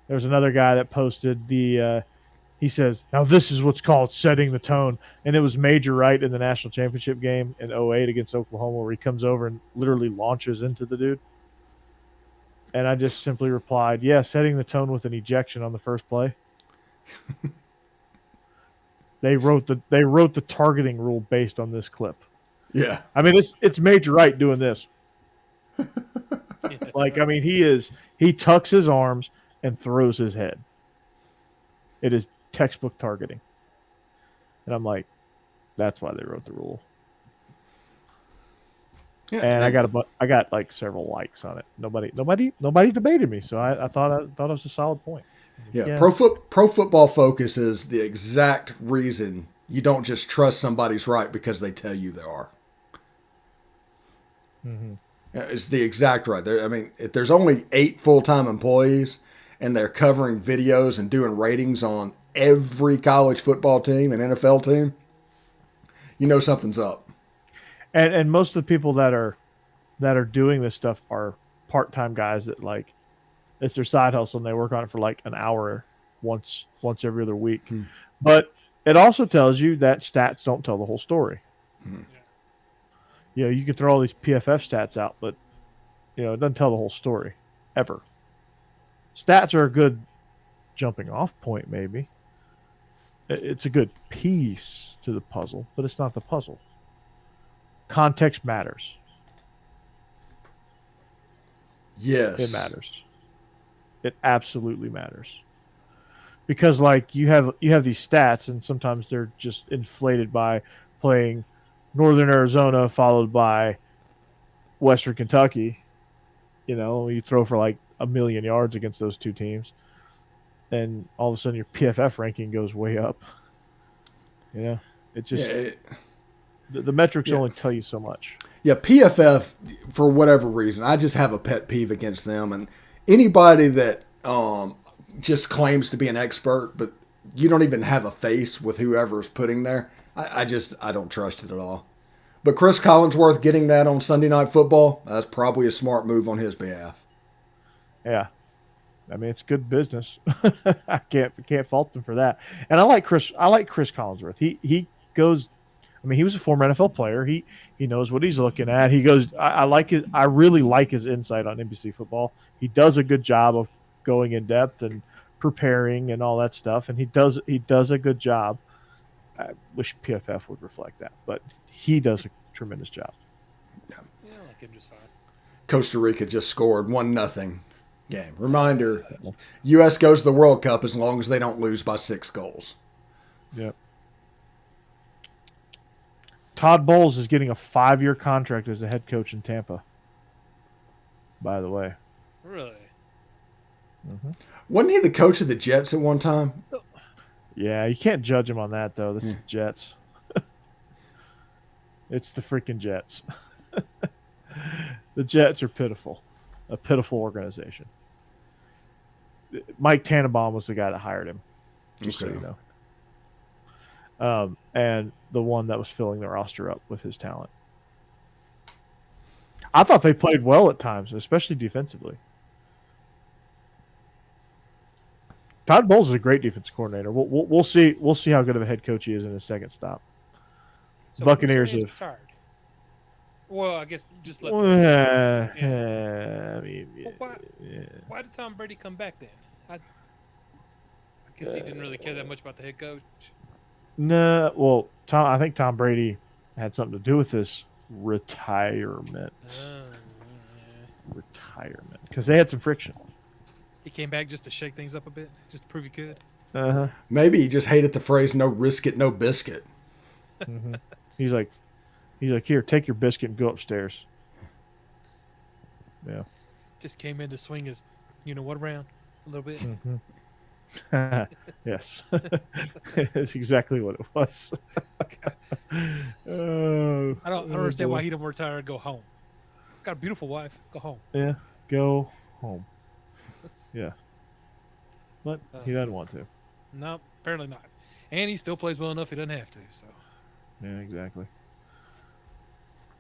another guy that posted he says, now this is what's called setting the tone, and it was Major Wright in the national championship game in 2008 against Oklahoma, where he comes over and literally launches into the dude. And I just simply replied, yeah, setting the tone with an ejection on the first play. They wrote the targeting rule based on this clip. Yeah. I mean, it's Major Wright doing this. Like, I mean, he tucks his arms and throws his head. It is textbook targeting. And I'm like, that's why they wrote the rule. Yeah, and I got like several likes on it. Nobody debated me, so I thought it was a solid point. Yeah. Pro Football Focus is the exact reason you don't just trust somebody's right because they tell you they are. Mm-hmm. It's the exact right. I mean, if there's only 8 full-time employees and they're covering videos and doing ratings on every college football team and NFL team, you know something's up. And most of the people that are doing this stuff are part-time guys that like it's their side hustle and they work on it for like an hour once every other week. But it also tells you that stats don't tell the whole story. You know, you can throw all these PFF stats out, but you know, it doesn't tell the whole story ever. Stats are a good jumping off point, maybe. It's a good piece to the puzzle, but it's not the puzzle. Context matters. Yes. It matters. It absolutely matters. Because like you have these stats and sometimes they're just inflated by playing Northern Arizona followed by Western Kentucky. You know, you throw for like 1 million yards against those two teams. And all of a sudden your PFF ranking goes way up. You know, it just the metrics only tell you so much. Yeah, PFF, for whatever reason, I just have a pet peeve against them. And anybody that just claims to be an expert, but you don't even have a face with whoever is putting there, I don't trust it at all. But Chris Collinsworth getting that on Sunday Night Football, that's probably a smart move on his behalf. Yeah. I mean, it's good business. I can't fault them for that. And I like Chris Collinsworth. He goes. I mean, he was a former NFL player. He knows what he's looking at. He goes. I really like his insight on NBC football. He does a good job of going in depth and preparing and all that stuff. And he does a good job. I wish PFF would reflect that, but he does a tremendous job. Yeah, I like him just fine. Costa Rica just scored 1-0. Game. Reminder, U.S. goes to the World Cup as long as they don't lose by 6 goals. Yep. Todd Bowles is getting a 5-year contract as a head coach in Tampa, by the way. Really? Mm-hmm. Wasn't he the coach of the Jets at one time? Yeah, you can't judge him on that, though. This is Jets. It's the freaking Jets. The Jets are pitiful. A pitiful organization. Mike Tannenbaum was the guy that hired him, just so you know. And the one that was filling the roster up with his talent. I thought they played well at times, especially defensively. Todd Bowles is a great defensive coordinator. We'll see how good of a head coach he is in his second stop. So Buccaneers have. Tired. Well, I guess you just let. I mean, why did Tom Brady come back then? I guess he didn't really care that much about the head coach. No, well, I think Tom Brady had something to do with this retirement. Retirement, because they had some friction. He came back just to shake things up a bit, just to prove he could. Maybe he just hated the phrase "no risk it, no biscuit." Mm-hmm. He's like, here, take your biscuit and go upstairs. Yeah. Just came in to swing his, what around a little bit. Mm-hmm. Yes. That's exactly what it was. I don't understand why he don't retire and go home. Got a beautiful wife. Go home. Yeah, go home. Yeah. But he doesn't want to. No, apparently not. And he still plays well enough he doesn't have to. So. Yeah, exactly.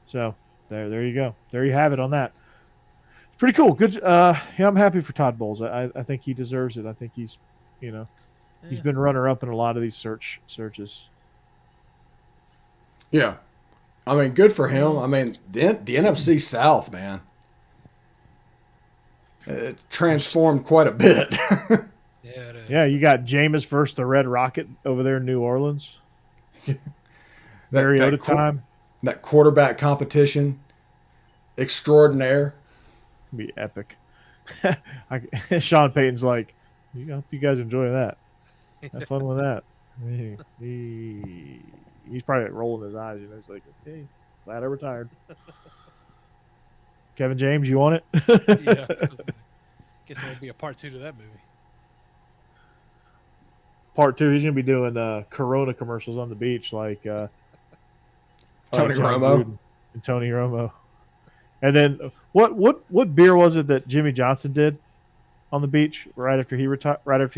So there you go. There you have it on that. It's pretty cool. Good. I'm happy for Todd Bowles. I think he deserves it. I think he's, he's been runner up in a lot of these searches. Yeah, I mean, good for him. I mean, the NFC South, man, it transformed quite a bit. Yeah, you got Jameis versus the Red Rocket over there in New Orleans. Mariota time. That quarterback competition extraordinaire. Be epic. Sean Payton's like, I hope you guys enjoy that. Have fun with that. He's probably rolling his eyes. He's like, hey, glad I retired. Kevin James, you want it? Yeah. Guess there will be a part 2 to that movie. part 2. He's gonna be doing Corona commercials on the beach, like Tony John Romo Gruden and Tony Romo. And then what beer was it that Jimmy Johnson did on the beach right after he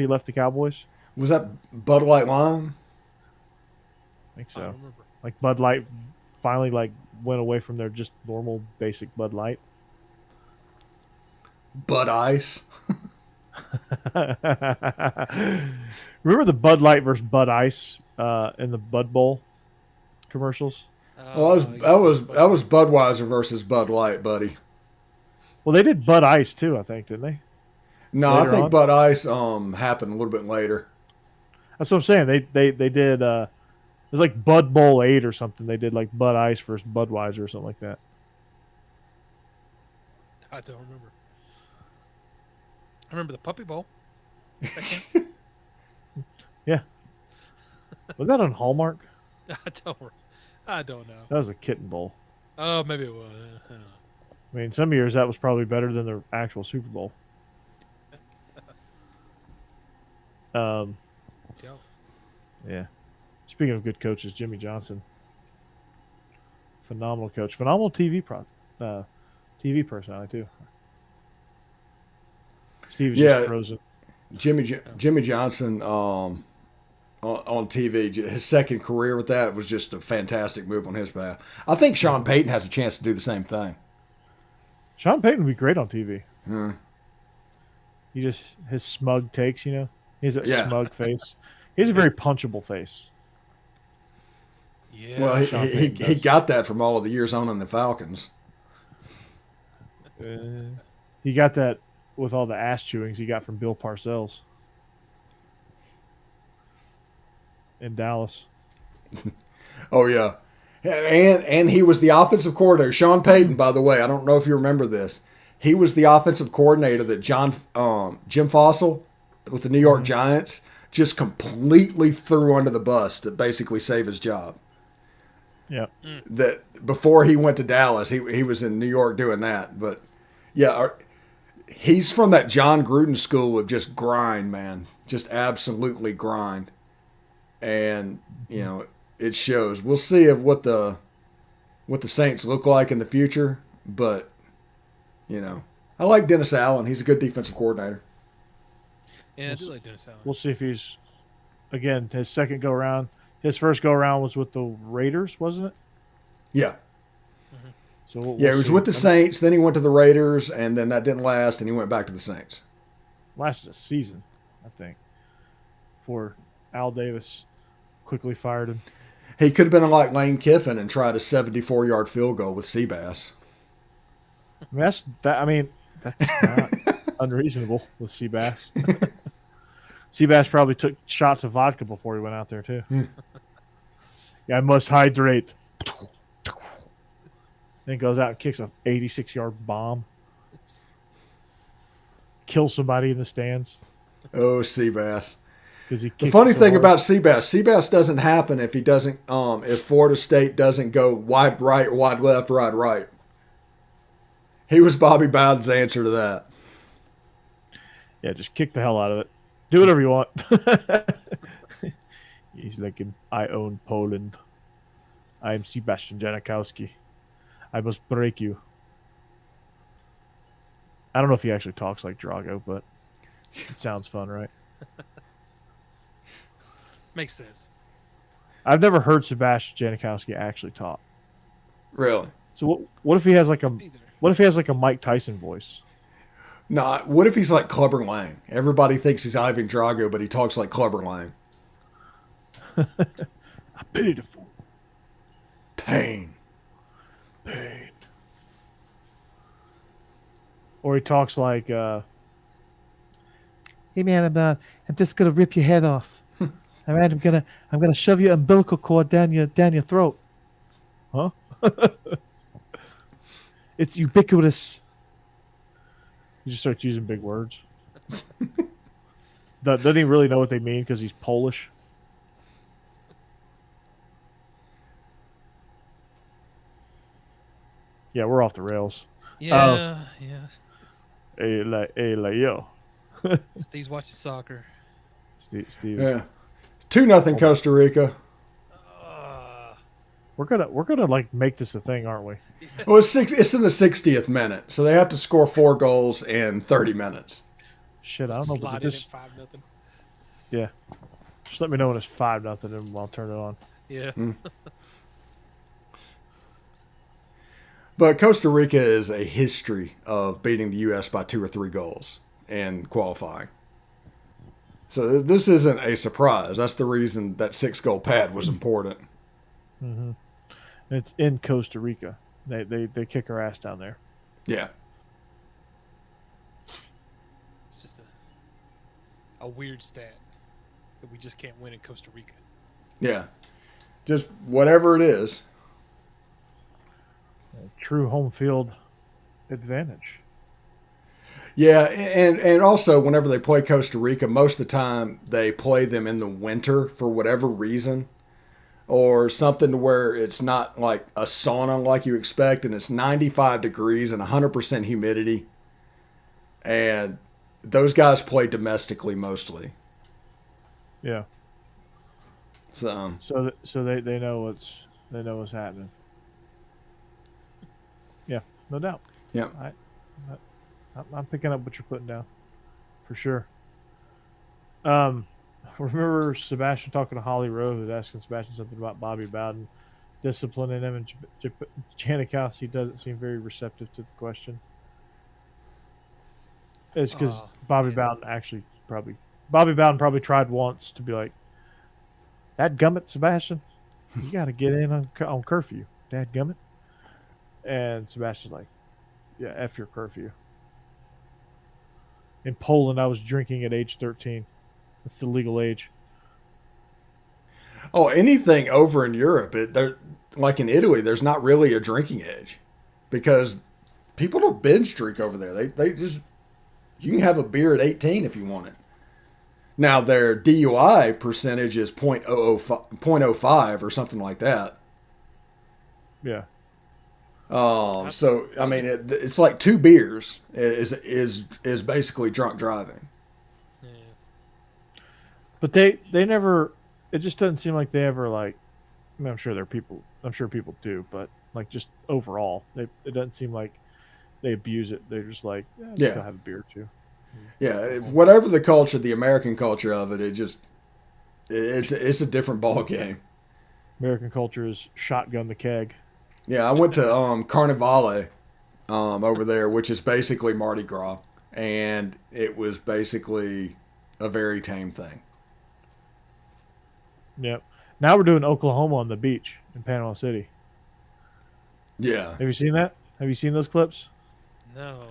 left the Cowboys? was that Bud Light Lime? I think I so. don't remember. Like Bud Light finally went away from their just normal basic Bud Light. Bud Ice. Remember the Bud Light versus Bud Ice in the Bud Bowl commercials? Well, that was Budweiser versus Bud Light, buddy. Well, they did Bud Ice too, I think, didn't they? No, Later I think on? Bud Ice happened a little bit later. That's what I'm saying. They did. It was like Bud Bowl 8 or something. They did like Bud Ice versus Budweiser or something like that. I don't remember. I remember the Puppy Bowl. Yeah. Was that on Hallmark? I don't know. That was a Kitten Bowl. Oh, maybe it was. I mean, some years that was probably better than the actual Super Bowl. Yeah. Yeah. Speaking of good coaches, Jimmy Johnson, phenomenal coach, phenomenal TV personality too. Steve is just frozen. Jimmy Johnson on TV, his second career with that was just a fantastic move on his behalf. I think Sean Payton has a chance to do the same thing. Sean Payton would be great on TV. Hmm. His smug takes, you know. He has that Yeah. smug face. He has a very punchable face. Yeah. Well, Sean he Payton does. got that from all of the years owning the Falcons. He got that with all the ass chewings he got from Bill Parcells in Dallas. Oh yeah, and he was the offensive coordinator. Sean Payton, by the way, I don't know if you remember this. He was the offensive coordinator that Jim Fossil with the New York Giants just completely threw under the bus to basically save his job. Yeah. That before he went to Dallas, he was in New York doing that. But yeah, he's from that John Gruden school of just grind, man, just absolutely grind, and you know it shows. We'll see what the Saints look like in the future, but you know I like Dennis Allen. He's a good defensive coordinator. Yeah, I do like Dennis Allen. We'll see if he's, again, his second go around. His first go around was with the Raiders, wasn't it? Yeah. So we'll Yeah, he was see. with the Saints, then he went to the Raiders, and then that didn't last, and he went back to the Saints. Lasted a season, I think, before Al Davis quickly fired him. He could have been like Lane Kiffin and tried a 74-yard field goal with Seabass. I mean, that's not unreasonable with Seabass. Seabass probably took shots of vodka before he went out there, too. Yeah, I must hydrate. Then goes out and kicks a 86-yard bomb. Kills somebody in the stands. Oh, Seabass. He The funny thing about Seabass doesn't happen if he doesn't, if Florida State doesn't go wide right, wide left, wide right. He was Bobby Bowden's answer to that. Yeah, just kick the hell out of it. Do whatever you want. He's like, I own Poland. I am Sebastian Janikowski. I must break you. I don't know if he actually talks like Drago, but it sounds fun, right? Makes sense. I've never heard Sebastian Janikowski actually talk. Really? So what if he has like a Either. what if he has like a Mike Tyson voice? Nah, what if he's like Clubber Lang? Everybody thinks he's Ivan Drago, but he talks like Clubber Lang. I pity the fool. Pain. Or he talks like, "Hey man, I'm just gonna rip your head off. All right, I'm gonna shove your umbilical cord down your throat." Huh? It's ubiquitous. He just starts using big words. Doesn't he really know what they mean because he's Polish? Yeah, we're off the rails. Yeah. Hey, yo. Steve's watching soccer. Steve. Yeah. 2-0 Costa Rica. We're gonna like make this a thing, aren't we? Well, it's in the 60th minute, so they have to score 4 goals in 30 minutes. Shit, I don't know. Slide But it just, at 5-0. yeah, just let me know when it's 5-0, and I'll turn it on. Yeah. But Costa Rica is a history of beating the U.S. by 2 or 3 goals in qualifying. So this isn't a surprise. That's the reason that 6-goal pad was important. Mm-hmm. It's in Costa Rica. They kick our ass down there. Yeah. It's just a weird stat that we just can't win in Costa Rica. Yeah. Just whatever it is. True home field advantage. Yeah, and also whenever they play Costa Rica, most of the time they play them in the winter for whatever reason. Or something to where it's not like a sauna like you expect, and it's 95 degrees and 100% humidity. And those guys play domestically mostly. Yeah. So they know what's happening. Yeah, no doubt. Yeah. I'm picking up what you're putting down, for sure. Remember Sebastian talking to Holly Rowe, who's asking Sebastian something about Bobby Bowden disciplining him, and Janikowski doesn't seem very receptive to the question. It's because Bobby Bowden probably tried once to be like, "Dad gummit, Sebastian, you got to get in on curfew, Dad gummit," and Sebastian's like, "Yeah, F your curfew." In Poland, I was drinking at age 13. That's the legal age. Oh, anything over in Europe, like in Italy, there's not really a drinking age because people don't binge drink over there. They just, you can have a beer at 18 if you want it. Now their DUI percentage is 0.05 or something like that. Yeah. So I mean, it's like 2 beers is basically drunk driving. But they never. It just doesn't seem like they ever like. I mean, I'm sure people do, but like just overall, it doesn't seem like they abuse it. They're just like, yeah, have a beer or two. Yeah, whatever the culture, the American culture of it, it's a different ball game. American culture is shotgun the keg. Yeah, I went to Carnivale over there, which is basically Mardi Gras, and it was basically a very tame thing. Yep. Now we're doing Oklahoma on the beach in Panama City. Yeah. Have you seen that? Have you seen those clips? No.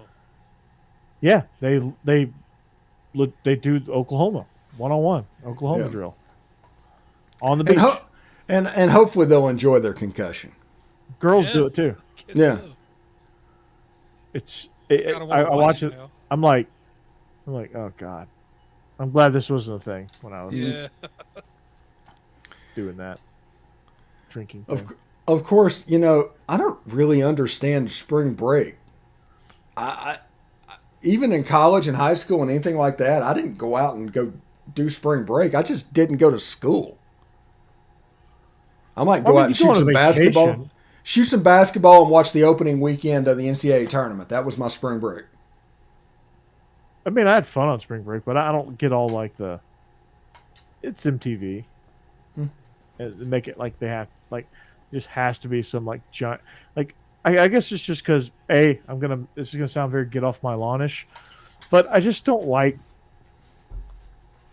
Yeah, they do Oklahoma 1-on-1 Oklahoma drill on the beach, and hopefully they'll enjoy their concussion. Girls do it too. Yeah. I watch it. I'm like, oh God. I'm glad this wasn't a thing when I was doing that. Drinking thing. Of course, I don't really understand spring break. I even in college and high school and anything like that, I didn't go out and go do spring break. I just didn't go to school. I might go out and shoot some basketball. Shoot some basketball and watch the opening weekend of the NCAA tournament. That was my spring break. I mean, I had fun on spring break, but I don't get all like it's MTV. And make it like they have, like, just has to be some like giant, like, I guess it's just because this is gonna sound very get off my lawn-ish, but I just don't like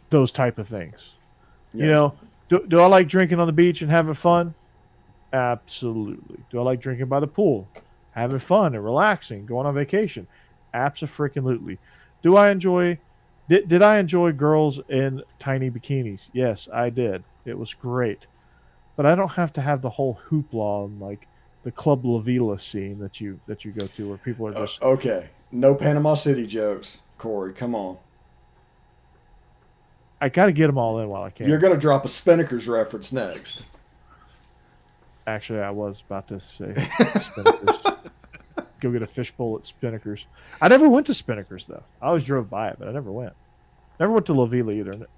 those type of things. Yeah. Do I like drinking on the beach and having fun? Absolutely. Do I like drinking by the pool, having fun and relaxing, going on vacation? Abso-freaking-lutely. Do I enjoy? Did I enjoy girls in tiny bikinis? Yes, I did. It was great, but I don't have to have the whole hoopla and like the Club La Vila scene that you go to where people are just okay. No Panama City jokes, Corey. Come on. I got to get them all in while I can. You're gonna drop a Spinnakers reference next. Actually, I was about to say Spinnakers. Go get a fishbowl at Spinnakers. I never went to Spinnakers though. I always drove by it, but I never went. Never went to La Vila either.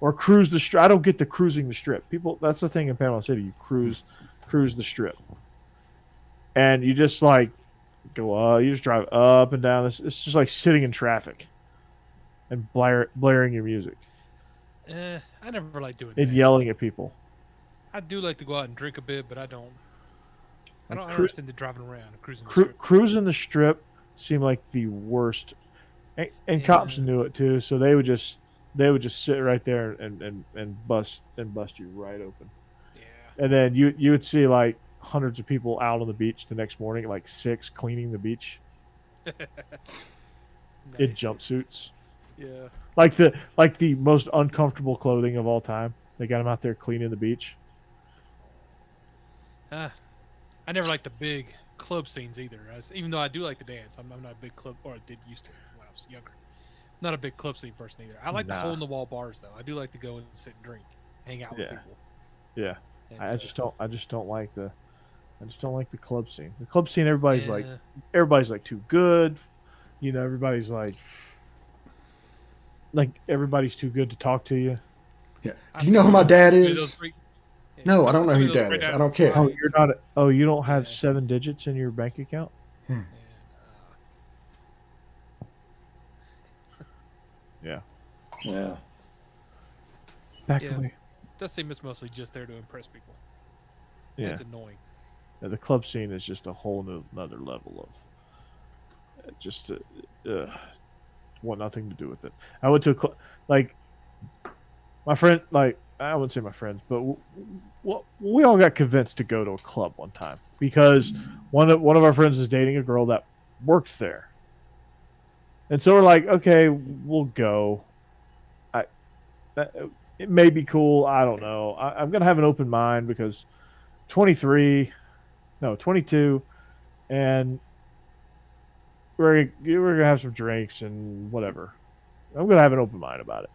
or cruise the strip. I don't get the cruising the strip. People, that's the thing in Panama City. You cruise the strip, and you just like go. You just drive up and down. It's just like sitting in traffic, and blaring your music. I never like doing and that. yelling at people. I do like to go out and drink a bit, but I don't understand the driving around and cruising the strip. Cruising the strip seemed like the worst, and cops knew it too. So they would just sit right there and bust you right open. Yeah. And then you would see like hundreds of people out on the beach the next morning, like 6 cleaning the beach in jumpsuits. Yeah. Like the most uncomfortable clothing of all time. They got them out there cleaning the beach. I never liked the big club scenes either. Even though I do like to dance, I'm not a big club, or I did used to when I was younger. Not a big club scene person either. I like the hole in the wall bars though. I do like to go and sit and drink, hang out with people. Yeah. I just don't like the club scene. The club scene, everybody's like too good. You know, everybody's like everybody's too good to talk to you. Yeah. Do you know who my dad is? No, I don't know who your dad is. I don't care. Oh, you're not. You don't have 7 digits in your bank account? Yeah. Yeah. Back away. That seem it's mostly just there to impress people. Yeah. It's annoying. Yeah, the club scene is just a whole another level of just want nothing to do with it. I went to a club, like my friend, like I wouldn't say my friends, but we all got convinced to go to a club one time because one of our friends is dating a girl that worked there, and so we're like, okay, we'll go. It may be cool. I don't know. I'm gonna have an open mind because 22, and we're gonna have some drinks and whatever. I'm gonna have an open mind about it.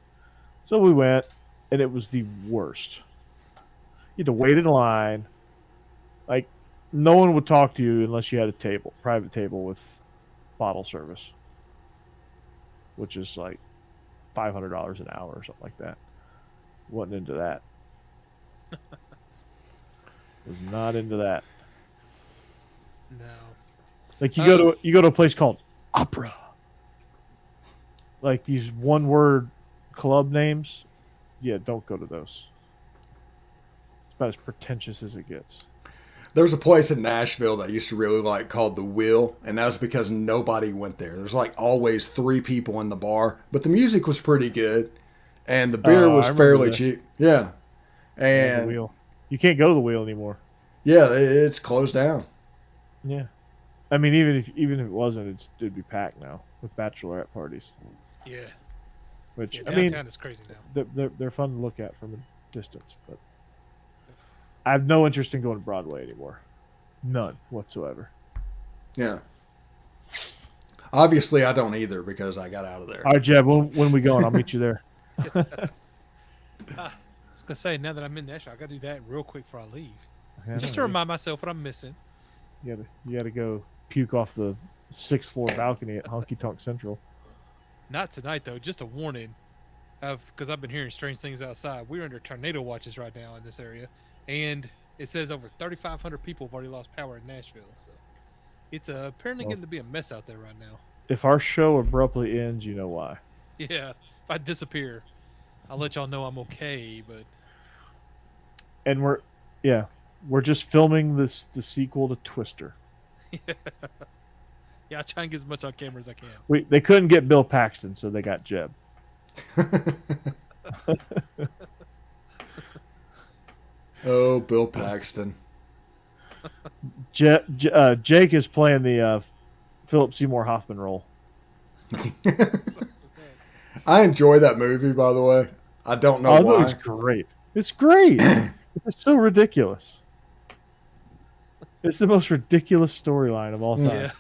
So we went, and it was the worst. You had to wait in line. Like, no one would talk to you unless you had a private table with bottle service, which is like $500 an hour or something like that. Wasn't into that. Was not into that. No. Like you go to a place called Opera. Like these one-word club names. Yeah, don't go to those. It's about as pretentious as it gets. There was a place in Nashville that I used to really like called The Wheel, and that was because nobody went there. There's like always 3 people in the bar, but the music was pretty good, and the beer was fairly cheap. Yeah, and the Wheel. You can't go to The Wheel anymore. Yeah, it's closed down. Yeah, I mean, even if it wasn't, it'd be packed now with bachelorette parties. Yeah. Which downtown is crazy now. They're fun to look at from a distance, but I have no interest in going to Broadway anymore. None whatsoever. Yeah. Obviously, I don't either because I got out of there. All right, Jeb, when we going? I'll meet you there. I was gonna say, now that I'm in Nashville, I gotta do that real quick before I leave, just to remind myself what I'm missing. You gotta go puke off the 6th floor balcony at Honky Tonk Central. Not tonight though. Just a warning, because I've been hearing strange things outside. We're under tornado watches right now in this area, and it says over 3,500 people have already lost power in Nashville. So it's apparently getting to be a mess out there right now. If our show abruptly ends, you know why. Yeah, if I disappear, I'll let y'all know I'm okay. But and we're just filming the sequel to Twister. Yeah, I try and get as much on camera as I can. They couldn't get Bill Paxton, so they got Jeb. Oh, Bill Paxton. Jake is playing the Philip Seymour Hoffman role. I enjoy that movie, by the way. I don't know why. It's great. It's great. It's so ridiculous. It's the most ridiculous storyline of all time. Yeah.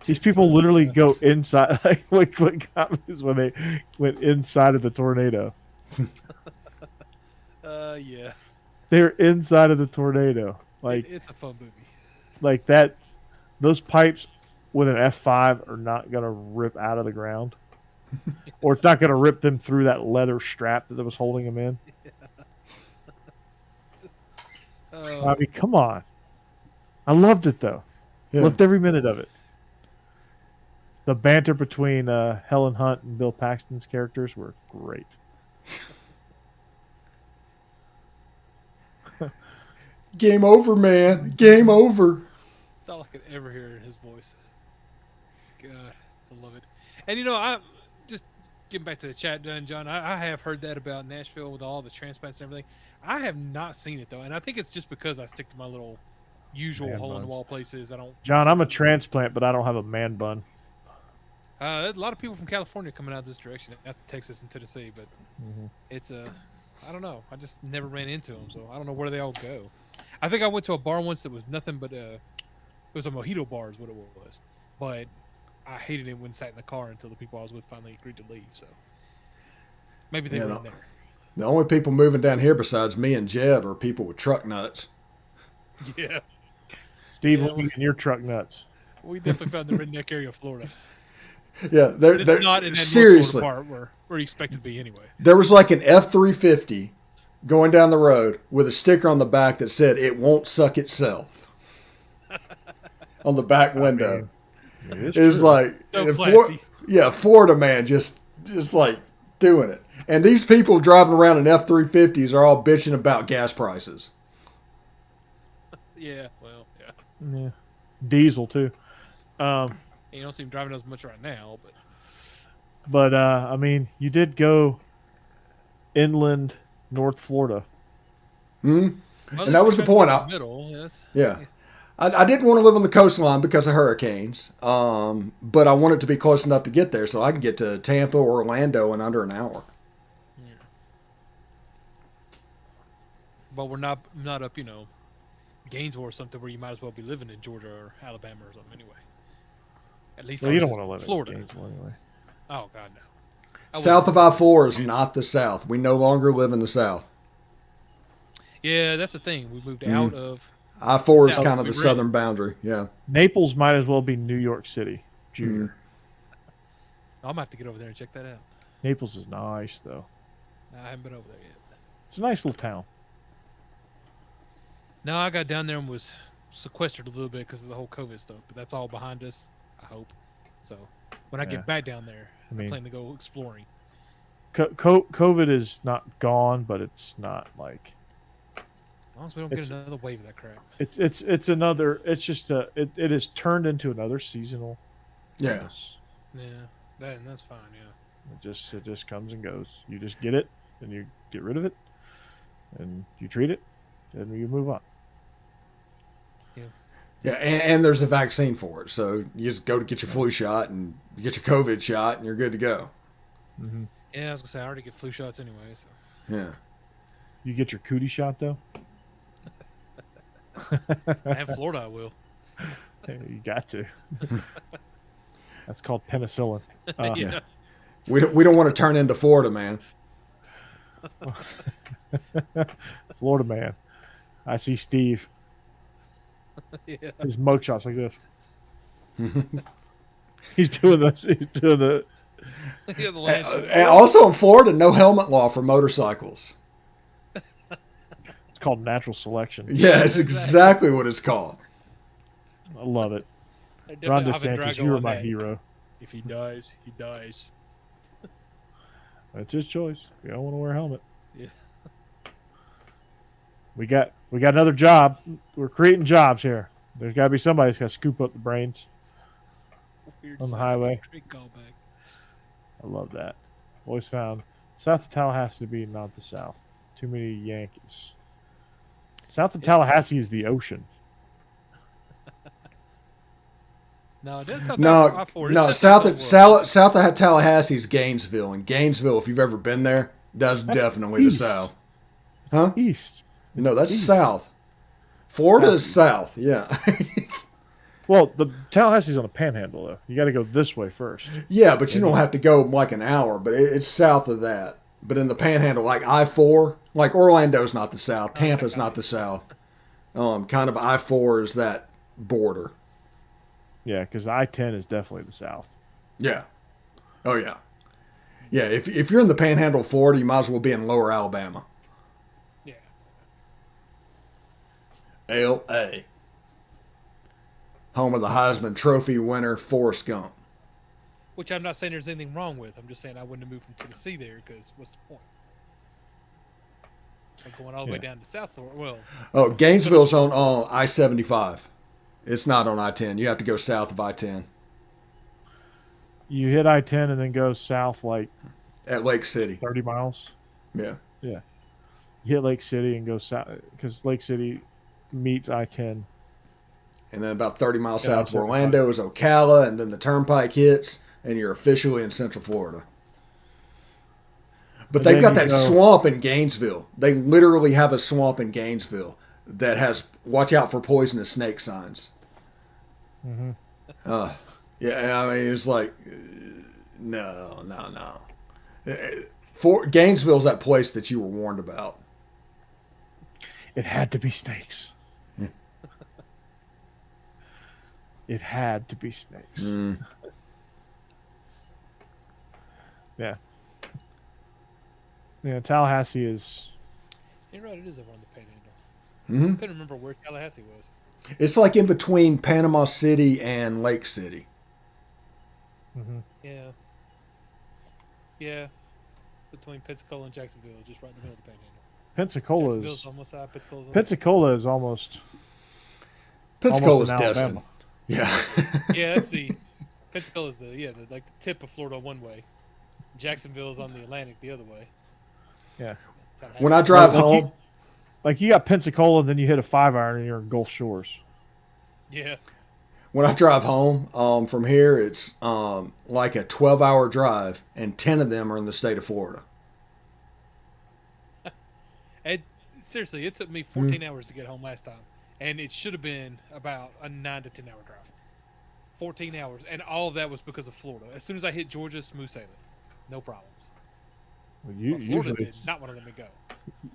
These people literally go inside, like comics when they went inside of the tornado. Yeah. They're inside of the tornado. Like it's a fun movie. Like that, those pipes with an F5 are not gonna rip out of the ground. or it's not going to rip them through that leather strap that was holding them in. I mean, come on. I loved it, though. Yeah. Loved every minute of it. The banter between Helen Hunt and Bill Paxton's characters were great. Game over, man. Game over. That's all I could ever hear in his voice. God, I love it. And, you know, I just getting back to the chat done, John, I have heard that about Nashville with all the transplants and everything. I have not seen it, though. And I think it's just because I stick to my little usual hole-in-the-wall places. I don't. John, I'm a transplant, but I don't have a man bun. There's a lot of people from California coming out this direction, out Texas and Tennessee, but it's I don't know. I just never ran into them, so I don't know where they all go. I think I went to a bar once that was nothing but it was a mojito bar is what it was, but I hated it when sat in the car until the people I was with finally agreed to leave. So maybe they were in there. The only people moving down here besides me and Jeb are people with truck nuts. Yeah, Steve, look at your truck nuts. We definitely found the redneck area of Florida. Yeah, they're not in that seriously North Florida part where you expect it to be anyway. There was like an F-350 going down the road with a sticker on the back that said "It won't suck itself" on the back window. I mean, it was like, so classy. Florida man, just like doing it. And these people driving around in F-350s are all bitching about gas prices. Yeah, well, yeah. Yeah, diesel too. You don't seem driving as much right now, but I mean, you did go inland, North Florida. Well, and that was the point. Middle, yes. Yeah. I didn't want to live on the coastline because of hurricanes, but I wanted to be close enough to get there so I can get to Tampa or Orlando in under an hour. Yeah. But we're not up, Gainesville or something where you might as well be living in Georgia or Alabama or something anyway. At least you don't want to live Florida. in Gainesville anyway. Oh God, no. South of I-4 is not the South. We no longer live in the South. Yeah, that's the thing. We moved out of I-4 is kind of the southern boundary. Yeah. Naples might as well be New York City, Junior. I'm gonna have to get over there and check that out. Naples is nice though. I haven't been over there yet. It's a nice little town. No, I got down there and was sequestered a little bit because of the whole COVID stuff, but that's all behind us, I hope. So when I get back down there, I plan to go exploring. COVID is not gone, but it's not like. As long as we don't get another wave of that crap. It's another. It's just it has turned into another seasonal. Yes. Yeah, that's fine. Yeah. It just comes and goes. You just get it, and you get rid of it, and you treat it, and you move on. Yeah, and there's a vaccine for it. So you just go to get your flu shot and you get your COVID shot and you're good to go. Mm-hmm. Yeah, I was going to say, I already get flu shots anyway. So. Yeah. You get your cootie shot, though? In Florida, I will. You got to. That's called penicillin. Yeah. We don't want to turn into Florida, man. Florida man. I see Steve. Yeah. His mugshot's like this. He's doing the. And also in Florida, no helmet law for motorcycles. It's called natural selection. Yeah, it's exactly what it's called. I love it. Ron DeSantis, you are my hero. If he dies, he dies. That's his choice. You don't want to wear a helmet. Yeah. We got another job. We're creating jobs here. There's got to be somebody who's got to scoop up the brains on the highway. Great callback. I love that. Always found south of Tallahassee to be not the South. Too many Yankees. South of Tallahassee is the ocean. No, that's not no. South of Tallahassee is Gainesville, and Gainesville, if you've ever been there, that's definitely east. the South. Huh? East. No, that's South. Florida is South. Yeah. Well, the Tallahassee's on a panhandle, though. You got to go this way first. Yeah, but you don't have to go like an hour, but it's south of that. But in the panhandle, like I-4, like Orlando's not the South. Tampa's not the South. Kind of I-4 is that border. Yeah, because I-10 is definitely the South. Yeah. Oh, yeah. Yeah, if you're in the Panhandle of Florida, you might as well be in Lower Alabama. Yeah. L.A. Home of the Heisman Trophy winner Forrest Gump. Which I'm not saying there's anything wrong with. I'm just saying I wouldn't have moved from Tennessee there because what's the point? Like going all the way down to South Florida. Well, Oh, Gainesville's on I-75. It's not on I-10. You have to go south of I-10. You hit I-10 and then go south like At Lake City. 30 miles. Yeah. Yeah. You hit Lake City and go south because Lake City meets I-10. And then about 30 miles Yeah, south of I-75. Orlando is Ocala, and then the turnpike hits, and you're officially in Central Florida. But And they've then got you that go- swamp in Gainesville. They literally have a swamp in Gainesville that has watch out for poisonous snake signs. Mm-hmm. Yeah, I mean, it's like, no. Gainesville's that place that you were warned about. It had to be snakes. It had to be snakes. Mm. Yeah. Yeah, Tallahassee is. you're right. It is over on the Panhandle. Hmm. I couldn't remember where Tallahassee was. It's like in between Panama City and Lake City. Mm-hmm. Yeah. Yeah. Between Pensacola and Jacksonville, just right in the middle of the Panhandle. Pensacola Jacksonville's is. on one side. Pensacola's on Pensacola is almost. Pensacola's almost in destined. Alabama. Yeah. yeah, that's the Pensacola's the like the tip of Florida one way. Jacksonville's on the Atlantic the other way. Yeah. When I drive Like home, Like you got Pensacola, and then you hit a 5-iron, and you're in Gulf Shores. Yeah. when I drive home from here, it's like a 12-hour drive, and 10 of them are in the state of Florida. Seriously, it took me 14 hours to get home last time, and it should have been about a 9 to 10 hour drive. 14 hours, and all of that was because of Florida. As soon as I hit Georgia, smooth sailing, no problems. Well, But Florida usually, did it's, not want to let me go.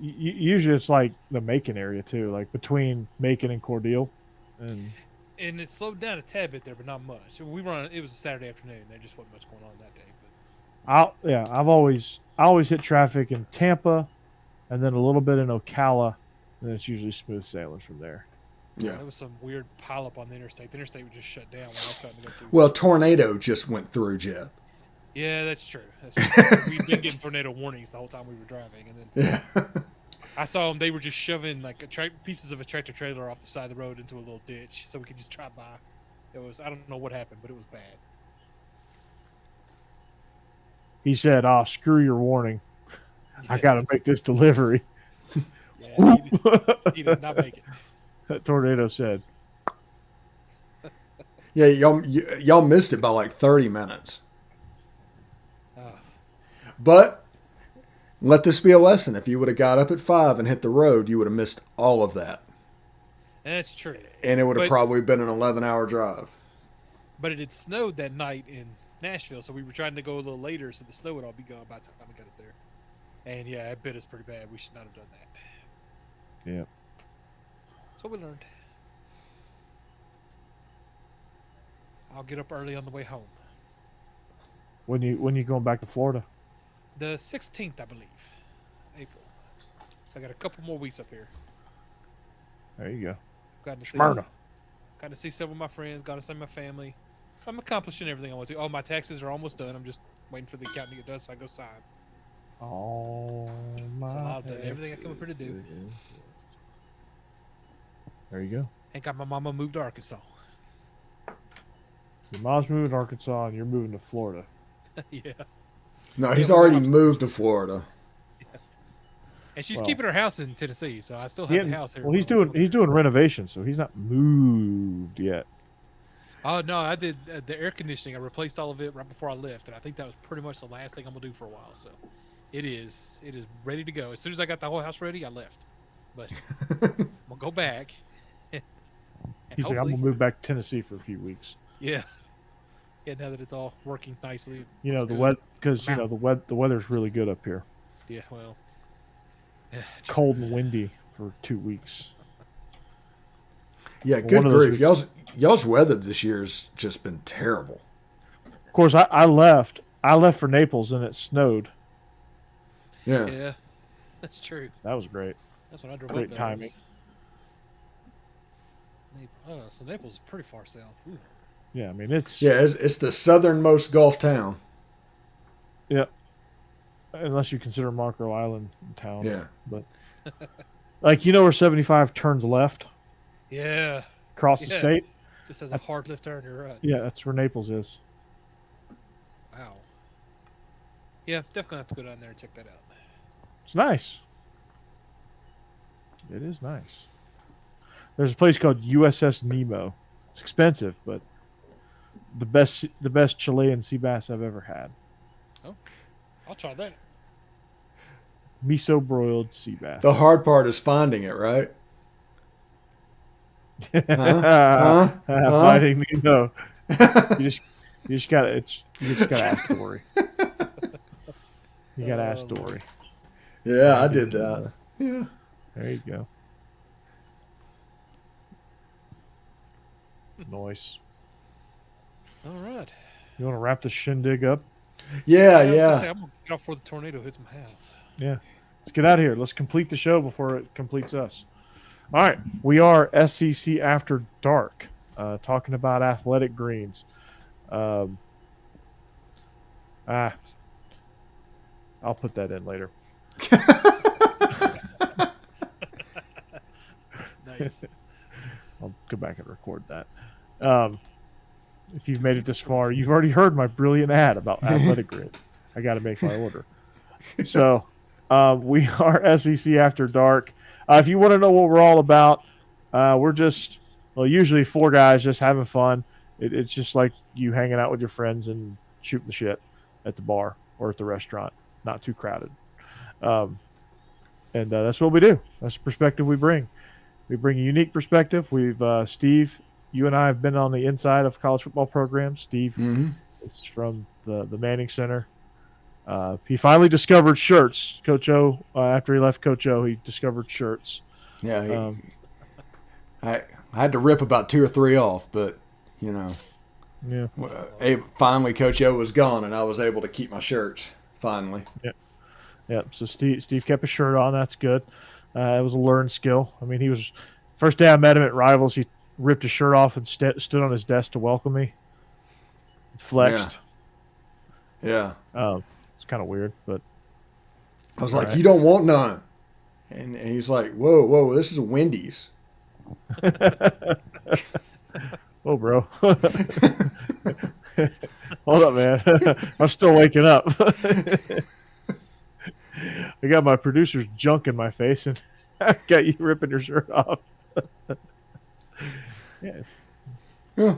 usually it's like the Macon area too, like between Macon and Cordele, and And it slowed down a tad bit there, but not much. We were on. It was a Saturday afternoon. There just wasn't much going on that day. But I always hit traffic in Tampa, and then a little bit in Ocala, and it's usually smooth sailing from there. Yeah. there was some weird pileup on the interstate. The interstate was just shut down when I was trying to go through. Well, tornado just went through, Jeb. Yeah, that's true. That's true. We've been getting tornado warnings the whole time we were driving, and then Yeah. I saw them. They were just shoving like pieces of a tractor trailer off the side of the road into a little ditch, so we could just drive by. It was I don't know what happened, but it was bad. He said, "Oh, screw your warning. I got to make this delivery." Yeah, he did not make it. That tornado said, Yeah, y'all missed it by like 30 minutes. But let this be a lesson. If you would have got up at 5 and hit the road, you would have missed all of that. That's true. And it would have But- probably been an 11-hour drive. But it had snowed that night in Nashville, so we were trying to go a little later, so the snow would all be gone by the time we got up there. And yeah, it bit us pretty bad. We should not have done that. "Yeah, So we learned. I'll get up early on the way home. when you going back to Florida?" The 16th, I believe, April. So I got a couple more weeks up here. There you go. Got to see, Smyrna. got to see several of my friends. Got to see my family. So I'm accomplishing everything I want to. Oh, my taxes are almost done. I'm just waiting for the accountant to get done so I go sign. Oh my! So I've done everything I come up here to do. There you go. And got my mama moved to Arkansas. Your mom's moving to Arkansas, and you're moving to Florida. Yeah. No, he's Yeah, already I'm- moved to Florida. And she's Well- keeping her house in Tennessee, so I still He have the hadn't- house here. well, he's doing renovations, so he's not moved yet. Oh no, I did the air conditioning. I replaced all of it right before I left, and I think that was pretty much the last thing I'm gonna do for a while. So, it is ready to go. As soon as I got the whole house ready, I left. But I'm gonna go back. And He's like, "I'm hopefully- gonna move back to Tennessee for a few weeks." Yeah. Yeah. Now that it's all working nicely. You know it's the good. weather because I'm the weather's really good up here. Yeah. Well. Yeah, Cold and windy for 2 weeks. Yeah, One good of those grief. Y'all's weather this year has just been terrible. Of course, I left I left for Naples and it snowed. Yeah. Yeah, that's true. That was great. That's when I drove Great up there. timing. So Naples is pretty far south. Ooh. Yeah, I mean it's it's the southernmost Gulf town. yeah. Unless you consider Marco Island a town. Yeah. But like where 75 turns left Yeah. across the state? Just has a hard left turn. You're right. Yeah, that's where Naples is. Wow. Yeah, definitely have to go down there and check that out. It's nice. It is nice. There's a place called USS Nemo. It's expensive, but the best Chilean sea bass I've ever had. Oh, I'll try that. Miso broiled sea bass. The hard part is finding it, right? Finding Nemo. You just gotta ask Dory. You gotta ask Dory. Yeah, I did that. Yeah. There you go. Nice. All right. You want to wrap this shindig up? Yeah, I was gonna yeah. say, I'm gonna get off before the tornado hits my house. Yeah. Let's get out of here. Let's complete the show before it completes us. All right. We are SEC After Dark, talking about athletic greens. I'll put that in later. Nice. I'll go back and record that. If you've made it this far, you've already heard my brilliant ad about athletic greens. I got to make my order. So we are SEC After Dark. If you want to know what we're all about, we're just, usually four guys just having fun. It's just like you hanging out with your friends and shooting the shit at the bar or at the restaurant. Not too crowded. And that's what we do. That's the perspective we bring. We bring a unique perspective. Steve, you and I have been on the inside of college football programs. Steve is from the Manning Center. He finally discovered shirts. Coach O, after he left Coach O, he discovered shirts. Yeah, I had to rip about 2 or 3 off, but Yeah. Finally Coach O was gone, and I was able to keep my shirts. Finally. Yeah. So Steve kept his shirt on. That's good. It was a learned skill. I mean, first day I met him at Rivals, he ripped his shirt off and stood on his desk to welcome me. Flexed. Yeah. It's kind of weird, but I was like, "You don't want none," and he's like, "Whoa, this is a Wendy's." Oh, bro. Hold up, man. I'm still waking up. I got my producer's junk in my face, and I got you ripping your shirt off. Yeah. Yeah.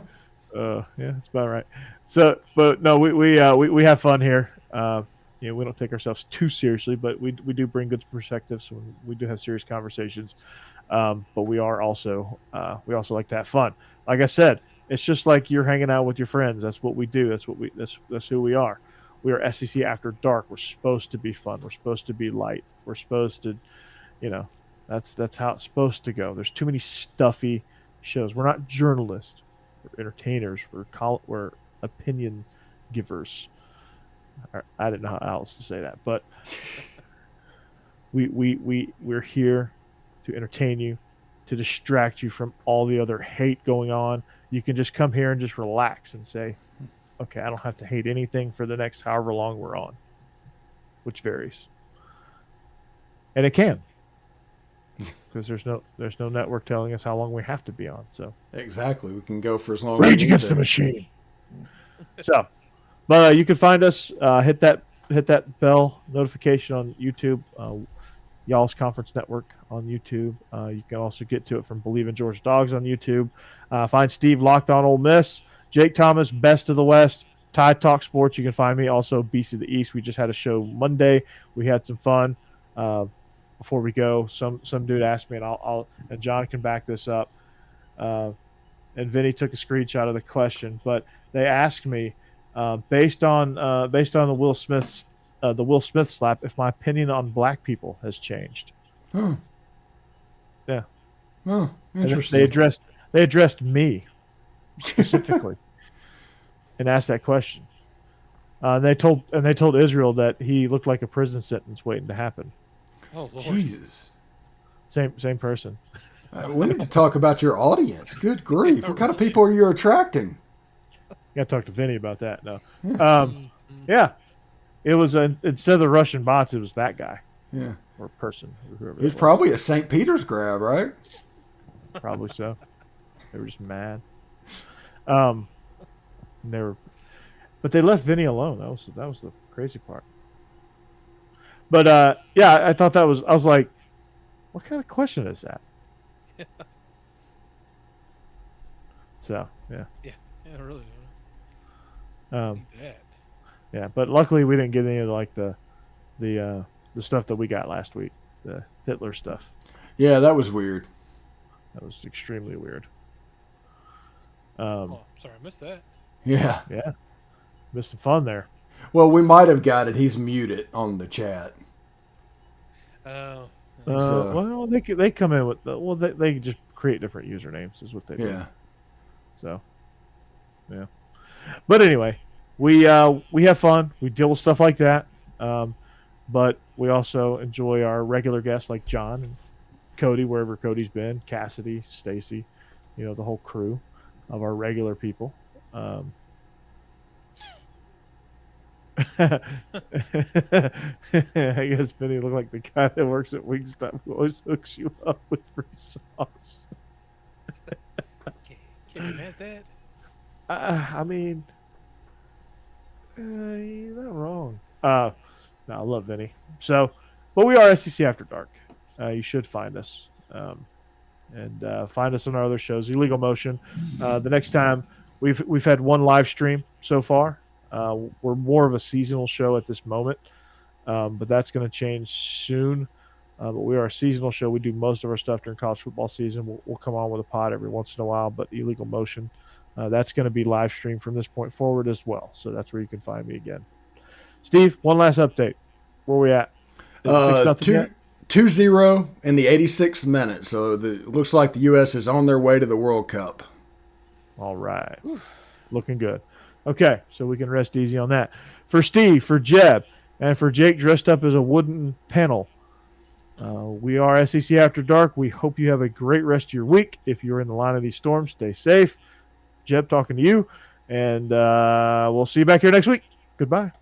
That's about right. So, but no, we have fun here. We don't take ourselves too seriously, but we do bring good perspectives. So we do have serious conversations. But we also like to have fun. Like I said, it's just like you're hanging out with your friends. That's what we do. That's who we are. We are SEC After Dark. We're supposed to be fun. We're supposed to be light. We're supposed to, that's how it's supposed to go. There's too many stuffy shows. We're not journalists. We're entertainers. We're opinion givers. I didn't know how else to say that, but we're here to entertain you, to distract you from all the other hate going on. You can just come here and just relax and say, okay, I don't have to hate anything for the next however long we're on, which varies. And it can, because there's no network telling us how long we have to be on. So exactly, we can go for as long as Rage Against the Machine. So, but you can find us. Hit that bell notification on YouTube. Y'all's Conference Network on YouTube. You can also get to it from Bleav In Georgia Dawgs on YouTube. Find Steve Locked On Ole Miss. Jake Thomas, Best of the West. Tide Talk Sports. You can find me also Beast of the East. We just had a show Monday. We had some fun. Before we go, some dude asked me, and John can back this up. And Vinny took a screenshot of the question, but they asked me based on the Will Smith slap, if my opinion on black people has changed. Oh. Yeah. Oh, interesting. They addressed me specifically and asked that question. They told Israel that he looked like a prison sentence waiting to happen. Oh Lord. Jesus. Same person. We need to talk about your audience. Good grief. What kind of people are you attracting? Got to talk to Vinny about that. No. Yeah. It was instead of the Russian bots, it was that guy. Yeah. Or person. Or whoever He's probably a St. Peter's grab, right? Probably so. They were just mad. But they left Vinny alone. That was the crazy part. But yeah, I thought I was like, what kind of question is that? So yeah. Yeah, really. That. Yeah, but luckily we didn't get any of the stuff that we got last week, the Hitler stuff. Yeah, that was weird. That was extremely weird. Oh, sorry, I missed that. Yeah. Yeah. Missed the fun there. Well, we might have got it. He's muted on the chat. Oh. Well, they come in with they just create different usernames is what they do. Yeah. So, yeah. But anyway, we have fun. We deal with stuff like that. But we also enjoy our regular guests like John and Cody, wherever Cody's been, Cassidy, Stacey, the whole crew of our regular people. I guess Benny looked like the guy that works at Wingstop who always hooks you up with free sauce. Can't be mad at that. I mean, you're not wrong. No, I love Vinny. So, but we are SEC After Dark. You should find us. And find us on our other shows. Illegal Motion. The next time we've had one live stream so far. We're more of a seasonal show at this moment, but that's going to change soon. But we are a seasonal show. We do most of our stuff during college football season. We'll come on with a pod every once in a while, but Illegal Motion, that's going to be live streamed from this point forward as well. So that's where you can find me again. Steve, one last update. Where we at? 2-0 in the 86th minute. So it looks like the U.S. is on their way to the World Cup. All right. Looking good. Okay, so we can rest easy on that. For Steve, for Jeb, and for Jake dressed up as a wooden panel, we are SEC After Dark. We hope you have a great rest of your week. If you're in the line of these storms, stay safe. Jeb talking to you, and we'll see you back here next week. Goodbye.